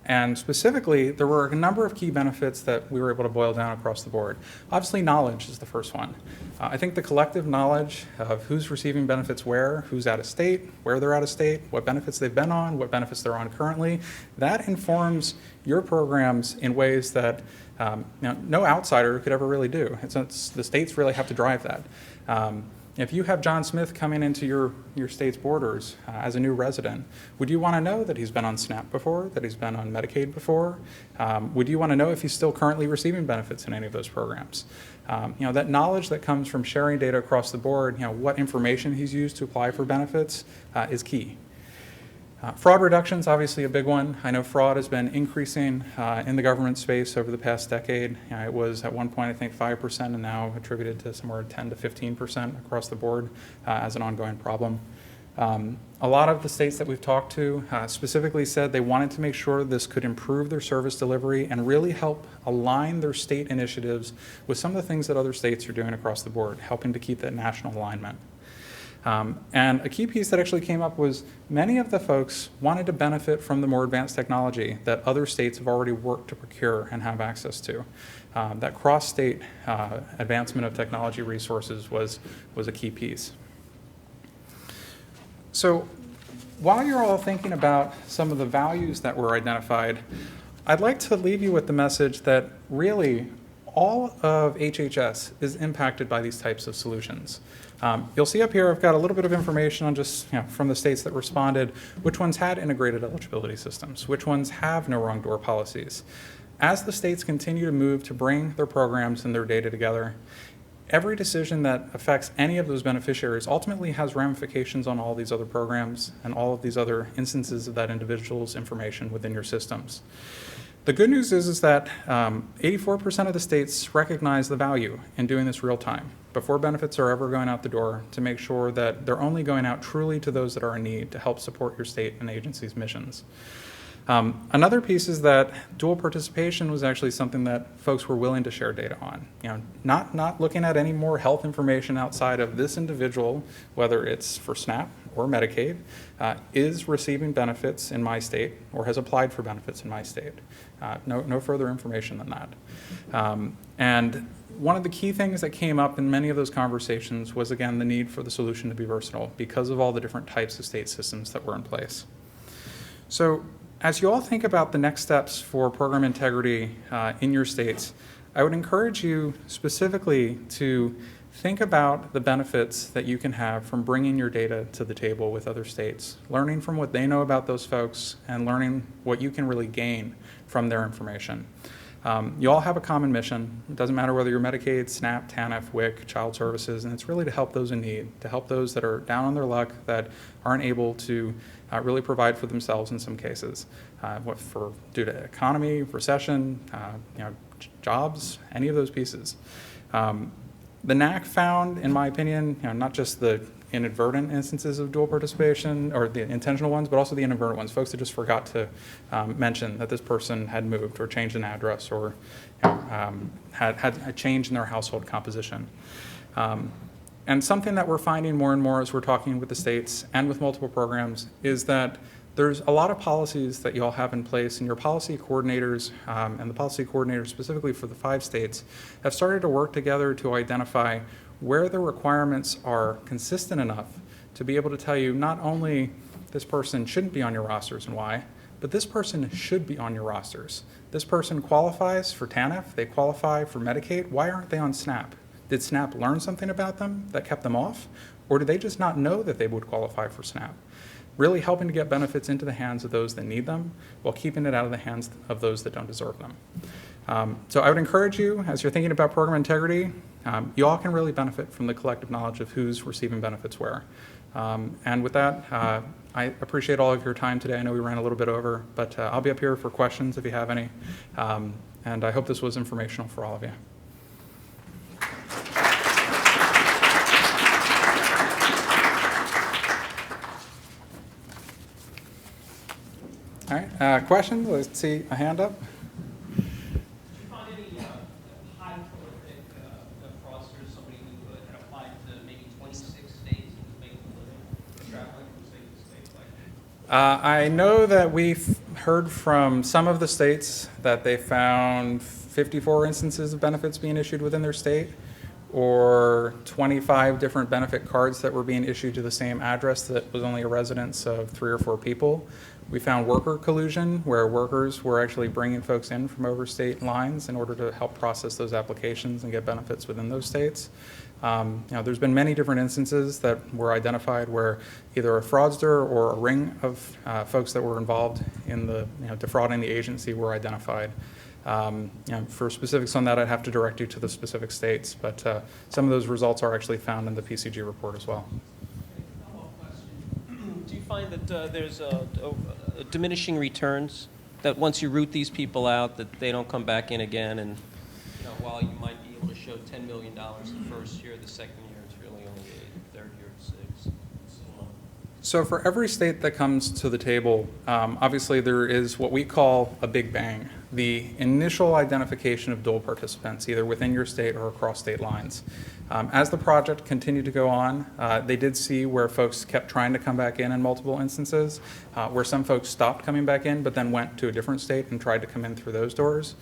And specifically, there were a number of key benefits that we were able to boil down across the board. Obviously, knowledge is the first one. I think the collective knowledge of who's receiving benefits where, who's out of state, where they're out of state, what benefits they've been on, what benefits they're on currently, that informs your programs in ways that no outsider could ever really do. It's the states really have to drive that. If you have John Smith coming into your state's borders as a new resident, would you want to know that he's been on SNAP before, that he's been on Medicaid before? Would you want to know if he's still currently receiving benefits in any of those programs? That knowledge that comes from sharing data across the board, what information he's used to apply for benefits is key. Fraud reduction is obviously a big one. I know fraud has been increasing in the government space over the past decade. It was at one point, I think, 5% and now attributed to somewhere 10 to 15% across the board as an ongoing problem. A lot of the states that we've talked to specifically said they wanted to make sure this could improve their service delivery and really help align their state initiatives with some of the things that other states are doing across the board, helping to keep that national alignment. And a key piece that actually came up was many of the folks wanted to benefit from the more advanced technology that other states have already worked to procure and have access to. That cross-state advancement of technology resources was a key piece. So while you're all thinking about some of the values that were identified, I'd like to leave you with the message that really all of HHS is impacted by these types of solutions. You'll see up here I've got a little bit of information on just from the states that responded, which ones had integrated eligibility systems, which ones have no wrong door policies. As the states continue to move to bring their programs and their data together, every decision that affects any of those beneficiaries ultimately has ramifications on all these other programs and all of these other instances of that individual's information within your systems. The good news is that 84% of the states recognize the value in doing this real time, before benefits are ever going out the door, to make sure that they're only going out truly to those that are in need to help support your state and agency's missions. Another piece is that dual participation was actually something that folks were willing to share data on. Not looking at any more health information outside of this individual, whether it's for SNAP or Medicaid, is receiving benefits in my state or has applied for benefits in my state. No further information than that. And one of the key things that came up in many of those conversations was, again, the need for the solution to be versatile because of all the different types of state systems that were in place. So as you all think about the next steps for program integrity in your states, I would encourage you specifically to think about the benefits that you can have from bringing your data to the table with other states, learning from what they know about those folks and learning what you can really gain from their information. You all have a common mission. It doesn't matter whether you're Medicaid, SNAP, TANF, WIC, Child Services, and it's really to help those in need, to help those that are down on their luck, that aren't able to really provide for themselves in some cases, due to economy, recession, jobs, any of those pieces. The NAC found, in my opinion, not just the inadvertent instances of dual participation or the intentional ones, but also the inadvertent ones, folks that just forgot to mention that this person had moved or changed an address or had a change in their household composition. And something that we're finding more and more as we're talking with the states and with multiple programs is that there's a lot of policies that you all have in place, and your policy coordinators and the policy coordinators specifically for the 5 states have started to work together to identify where the requirements are consistent enough to be able to tell you not only this person shouldn't be on your rosters and why, but this person should be on your rosters. This person qualifies for TANF, they qualify for Medicaid. Why aren't they on SNAP? Did SNAP learn something about them that kept them off? Or did they just not know that they would qualify for SNAP? Really helping to get benefits into the hands of those that need them while keeping it out of the hands of those that don't deserve them. So I would encourage you, as you're thinking about program integrity, you all can really benefit from the collective knowledge of who's receiving benefits where. And with that, I appreciate all of your time today. I know we ran a little bit over, but I'll be up here for questions if you have any. And I hope this was informational for all of you. All right, questions? Let's see a hand up. Did you find any high prolific fraudsters, somebody who had applied to maybe 26 states and was making a living, traveling from state to state? I know that we've heard from some of the states that they found 54 instances of benefits being issued within their state, or 25 different benefit cards that were being issued to the same address that was only a residence of 3 or 4 people. We found worker collusion, where workers were actually bringing folks in from over state lines in order to help process those applications and get benefits within those states. There's been many different instances that were identified where either a fraudster or a ring of folks that were involved in the defrauding the agency were identified. For specifics on that, I'd have to direct you to the specific states, but some of those results are actually found in the PCG report as well. Do you find that there's a diminishing returns, that once you root these people out, that they don't come back in again, and while you might be able to show $10 million the first year, the second year it's really only 8, the third year it's 6. So for every state that comes to the table, obviously there is what we call a big bang, the initial identification of dual participants, either within your state or across state lines. As the project continued to go on, they did see where folks kept trying to come back in multiple instances, where some folks stopped coming back in but then went to a different state and tried to come in through those doors.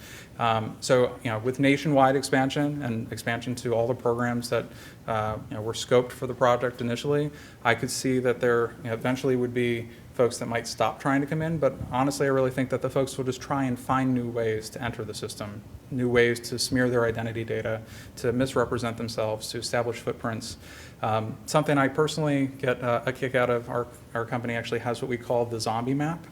So with nationwide expansion and expansion to all the programs that were scoped for the project initially, I could see that there eventually would be folks that might stop trying to come in, but honestly I really think that the folks will just try and find new ways to enter the system, new ways to smear their identity data, to misrepresent themselves, to establish footprints. Something I personally get a kick out of, our company actually has what we call the zombie map.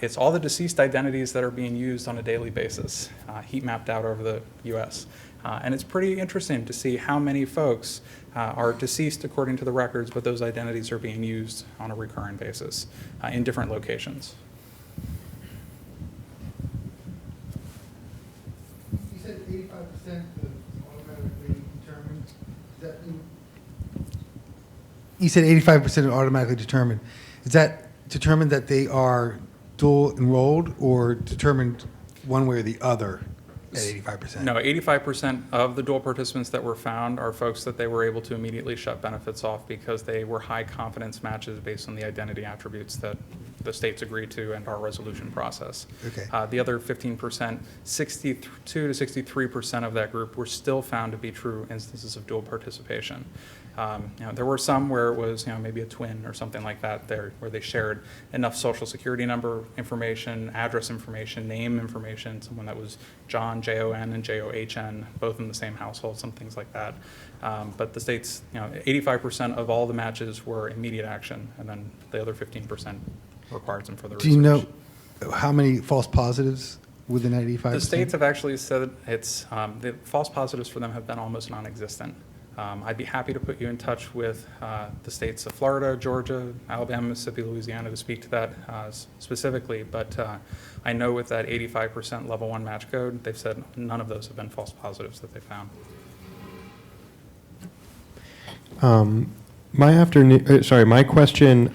It's all the deceased identities that are being used on a daily basis, heat mapped out over the US. And it's pretty interesting to see how many folks are deceased according to the records, but those identities are being used on a recurring basis in different locations. You said 85% automatically determined. Does that mean? You said 85% are automatically determined. Is that determined that they are dual enrolled, or determined one way or the other at 85%? No, 85% of the dual participants that were found are folks that they were able to immediately shut benefits off because they were high confidence matches based on the identity attributes that the states agreed to and our resolution process. Okay. The other 15%, 62 to 63% of that group were still found to be true instances of dual participation. There were some where it was maybe a twin or something like that there, where they shared enough social security number information, address information, name information, someone that was John, J-O-N, and J-O-H-N, both in the same household, some things like that. But the states, 85% of all the matches were immediate action, and then the other 15% required some further research. Do you know how many false positives within that 85%? The states have actually said it's, the false positives for them have been almost non-existent. I'd be happy to put you in touch with the states of Florida, Georgia, Alabama, Mississippi, Louisiana to speak to that specifically, but I know with that 85% level 1 match code, they've said none of those have been false positives that they found. My question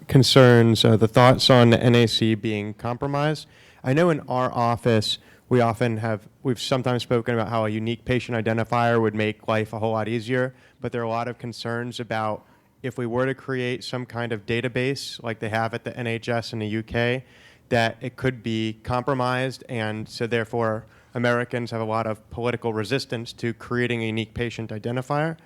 concerns the thoughts on the NAC being compromised. I know in our office, we've sometimes spoken about how a unique patient identifier would make life a whole lot easier, but there are a lot of concerns about if we were to create some kind of database like they have at the NHS in the UK, that it could be compromised, and so therefore Americans have a lot of political resistance to creating a unique patient identifier.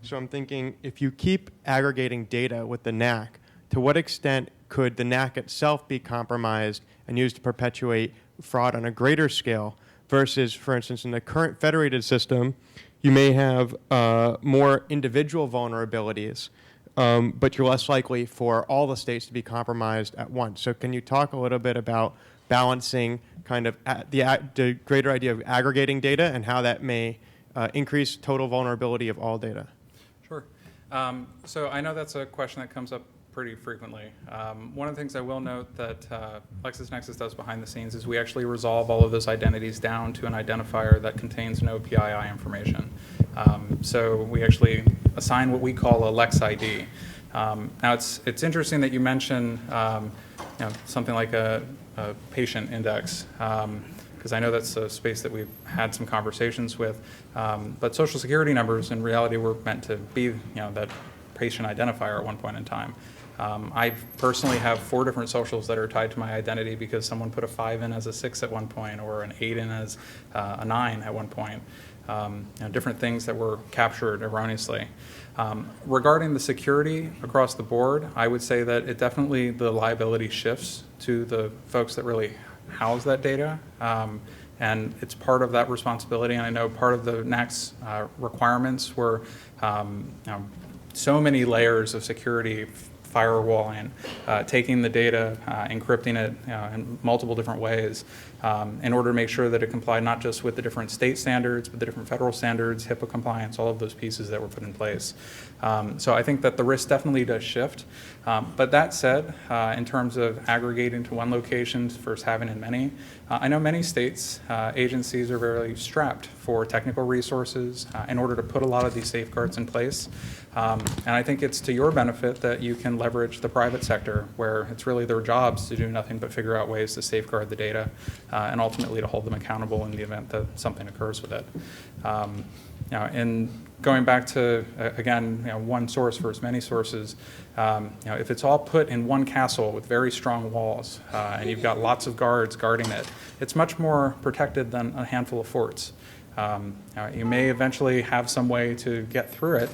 So I'm thinking, if you keep aggregating data with the NAC, to what extent could the NAC itself be compromised and used to perpetuate fraud on a greater scale versus, for instance, in the current federated system, you may have more individual vulnerabilities, but you're less likely for all the states to be compromised at once. So can you talk a little bit about balancing kind of the greater idea of aggregating data and how that may increase total vulnerability of all data? Sure. So I know that's a question that comes up pretty frequently. One of the things I will note that LexisNexis does behind the scenes is we actually resolve all of those identities down to an identifier that contains no PII information. So we actually assign what we call a Lex ID. Now it's interesting that you mention something like a patient index, because I know that's a space that we've had some conversations with. But social security numbers in reality were meant to be that patient identifier at one point in time. I personally have 4 different socials that are tied to my identity because someone put a 5 in as a 6 at one point or an 8 in as a 9 at one point. Different things that were captured erroneously. Regarding the security across the board, I would say that it definitely, the liability shifts to the folks that really house that data. And it's part of that responsibility. And I know part of the NAC's requirements were so many layers of security, firewalling, taking the data, encrypting it in multiple different ways in order to make sure that it complied not just with the different state standards, but the different federal standards, HIPAA compliance, all of those pieces that were put in place. So I think that the risk definitely does shift. But that said, in terms of aggregating to one location versus having in many, I know many states, agencies are very strapped for technical resources in order to put a lot of these safeguards in place. And I think it's to your benefit that you can leverage the private sector, where it's really their jobs to do nothing but figure out ways to safeguard the data and ultimately to hold them accountable in the event that something occurs with it. And going back to, again, one source versus many sources, if it's all put in one castle with very strong walls and you've got lots of guards guarding it, it's much more protected than a handful of forts. You may eventually have some way to get through it,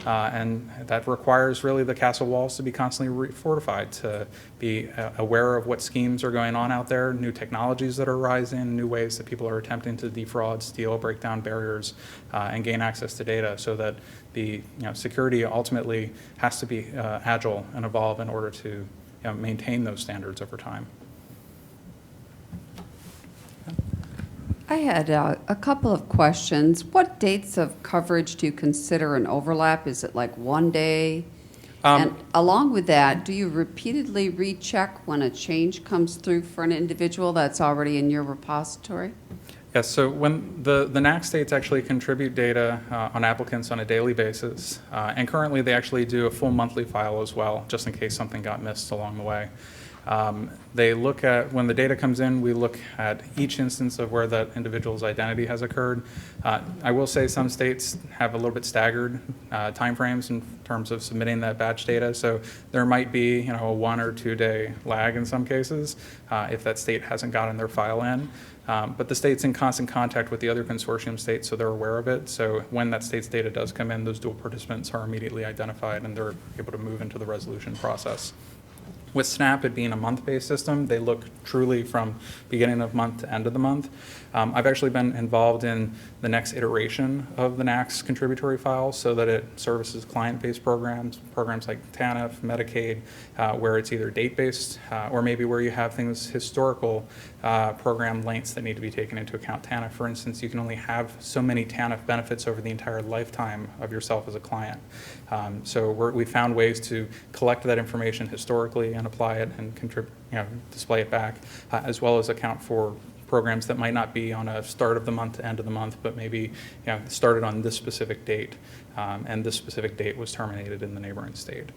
and that requires really the castle walls to be constantly fortified, to be aware of what schemes are going on out there, new technologies that are rising, new ways that people are attempting to defraud, steal, break down barriers, and gain access to data, so that the security ultimately has to be agile and evolve in order to maintain those standards over time. I had a couple of questions. What dates of coverage do you consider an overlap? Is it like one day? And along with that, do you repeatedly recheck when a change comes through for an individual that's already in your repository? Yes, so when the NAC states actually contribute data on applicants on a daily basis, and currently they actually do a full monthly file as well, just in case something got missed along the way. They look at, when the data comes in, we look at each instance of where that individual's identity has occurred. I will say some states have a little bit staggered timeframes in terms of submitting that batch data, so there might be a 1 or 2 day lag in some cases if that state hasn't gotten their file in. But the state's in constant contact with the other consortium states, so they're aware of it. So when that state's data does come in, those dual participants are immediately identified and they're able to move into the resolution process. With SNAP, it being a month-based system, they look truly from beginning of month to end of the month. I've actually been involved in the next iteration of the NAC's contributory files so that it services client-based programs like TANF, Medicaid, where it's either date-based or maybe where you have things, historical program lengths that need to be taken into account. TANF, for instance, you can only have so many TANF benefits over the entire lifetime of yourself as a client. So we found ways to collect that information historically and apply it and display it back, as well as account for programs that might not be on a start of the month to end of the month, but maybe started on this specific date, and this specific date was terminated in the neighboring state.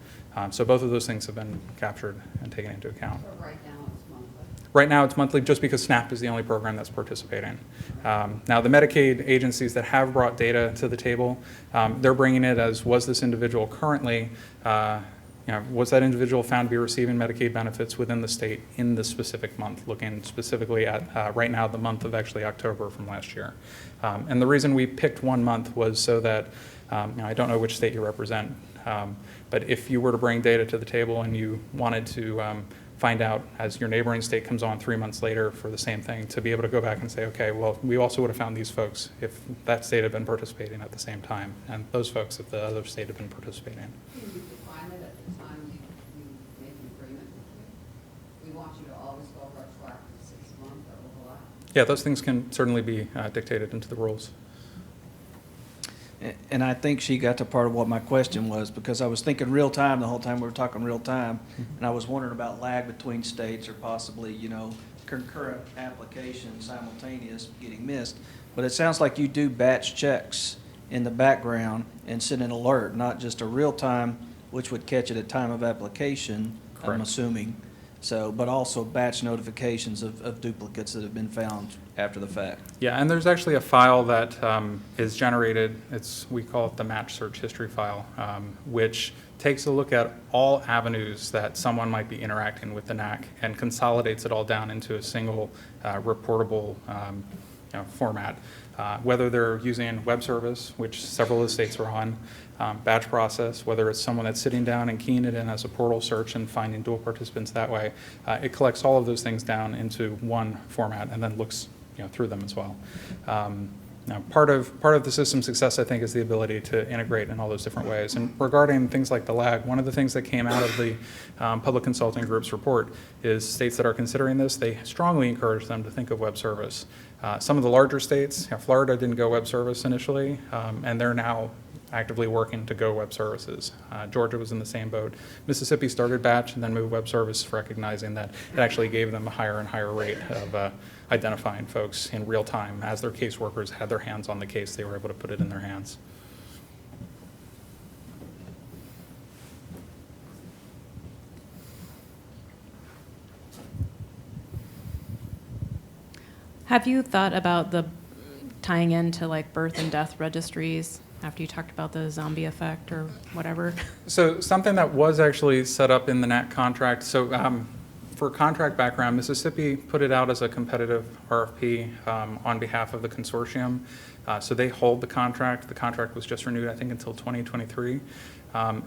So both of those things have been captured and taken into account. So right now it's monthly. Right now it's monthly just because SNAP is the only program that's participating. Now the Medicaid agencies that have brought data to the table, they're bringing it as, was this individual currently was that individual found to be receiving Medicaid benefits within the state in the specific month, looking specifically at right now the month of actually October from last year. And the reason we picked 1 month was so that, I don't know which state you represent, But if you were to bring data to the table and you wanted to find out as your neighboring state comes on 3 months later for the same thing, to be able to go back and say, okay, well, we also would have found these folks if that state had been participating at the same time, and those folks if the other state had been participating. Can you define it at the time you make an agreement with you? We want you to always go retroactive 6 months or overlap. Yeah, those things can certainly be dictated into the rules. And I think she got to part of what my question was, because I was thinking real time the whole time we were talking real time, and I was wondering about lag between states or possibly, you know, concurrent applications simultaneous getting missed. But it sounds like you do batch checks in the background and send an alert, not just a real time, which would catch it at time of application, I'm Correct. assuming. So, but also batch notifications of duplicates that have been found after the fact. Yeah, and there's actually a file that is generated, we call it the match search history file, which takes a look at all avenues that someone might be interacting with the NAC and consolidates it all down into a single reportable format. Whether they're using web service, which several of the states are on, batch process, whether it's someone that's sitting down and keying it in as a portal search and finding dual participants that way, it collects all of those things down into one format and then looks through them as well. Now, part of the system's success, I think, is the ability to integrate in all those different ways. And regarding things like the lag, one of the things that came out of the Public Consulting Group's report is states that are considering this, they strongly encourage them to think of web service. Some of the larger states, Florida didn't go web service initially, and they're now actively working to go web services. Georgia was in the same boat. Mississippi started batch and then moved web service, recognizing that it actually gave them a higher and higher rate of identifying folks in real time. As their caseworkers had their hands on the case, they were able to put it in their hands. Have you thought about the tying into like birth and death registries after you talked about the zombie effect or whatever? So something that was actually set up in the NAC contract, so for contract background, Mississippi put it out as a competitive RFP on behalf of the consortium. So they hold the contract. The contract was just renewed, I think, until 2023.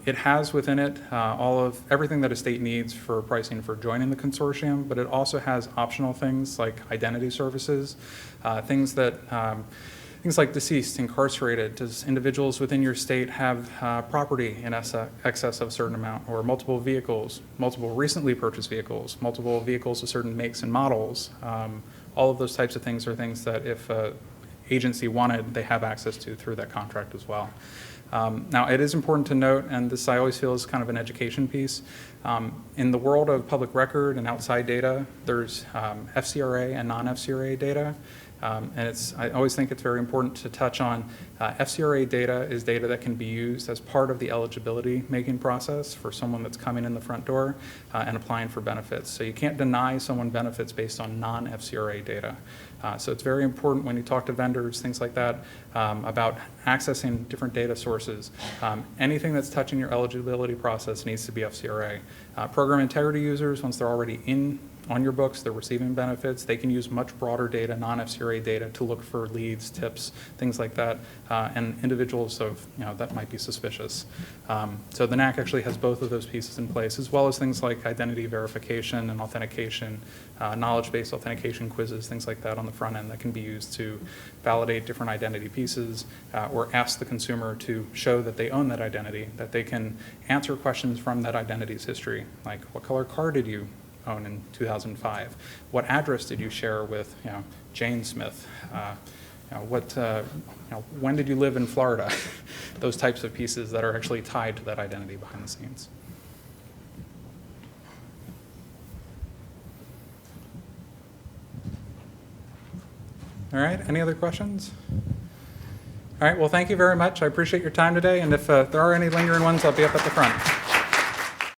It has within it everything that a state needs for pricing for joining the consortium, but it also has optional things like identity services, things like deceased, incarcerated. Does individuals within your state have property in excess of a certain amount, or multiple vehicles, multiple recently purchased vehicles, multiple vehicles of certain makes and models? All of those types of things are things that if an agency wanted, they have access to through that contract as well. Now, it is important to note, and this I always feel is kind of an education piece, in the world of public record and outside data, there's FCRA and non-FCRA data. And I always think it's very important to touch on FCRA data is data that can be used as part of the eligibility making process for someone that's coming in the front door and applying for benefits. So you can't deny someone benefits based on non-FCRA data. So it's very important when you talk to vendors, things like that, about accessing different data sources. Anything that's touching your eligibility process needs to be FCRA. Program integrity users, once they're already on your books, they're receiving benefits, they can use much broader data, non-FCRA data, to look for leads, tips, things like that, and individuals that might be suspicious. So the NAC actually has both of those pieces in place, as well as things like identity verification and authentication, knowledge-based authentication quizzes, things like that on the front end that can be used to validate different identity pieces or ask the consumer to show that they own that identity, that they can answer questions from that identity's history, like what color car did you own in 2005? What address did you share with Jane Smith? When did you live in Florida? Those types of pieces that are actually tied to that identity behind the scenes. All right, any other questions? All right, well, thank you very much. I appreciate your time today, and if there are any lingering ones, I'll be up at the front.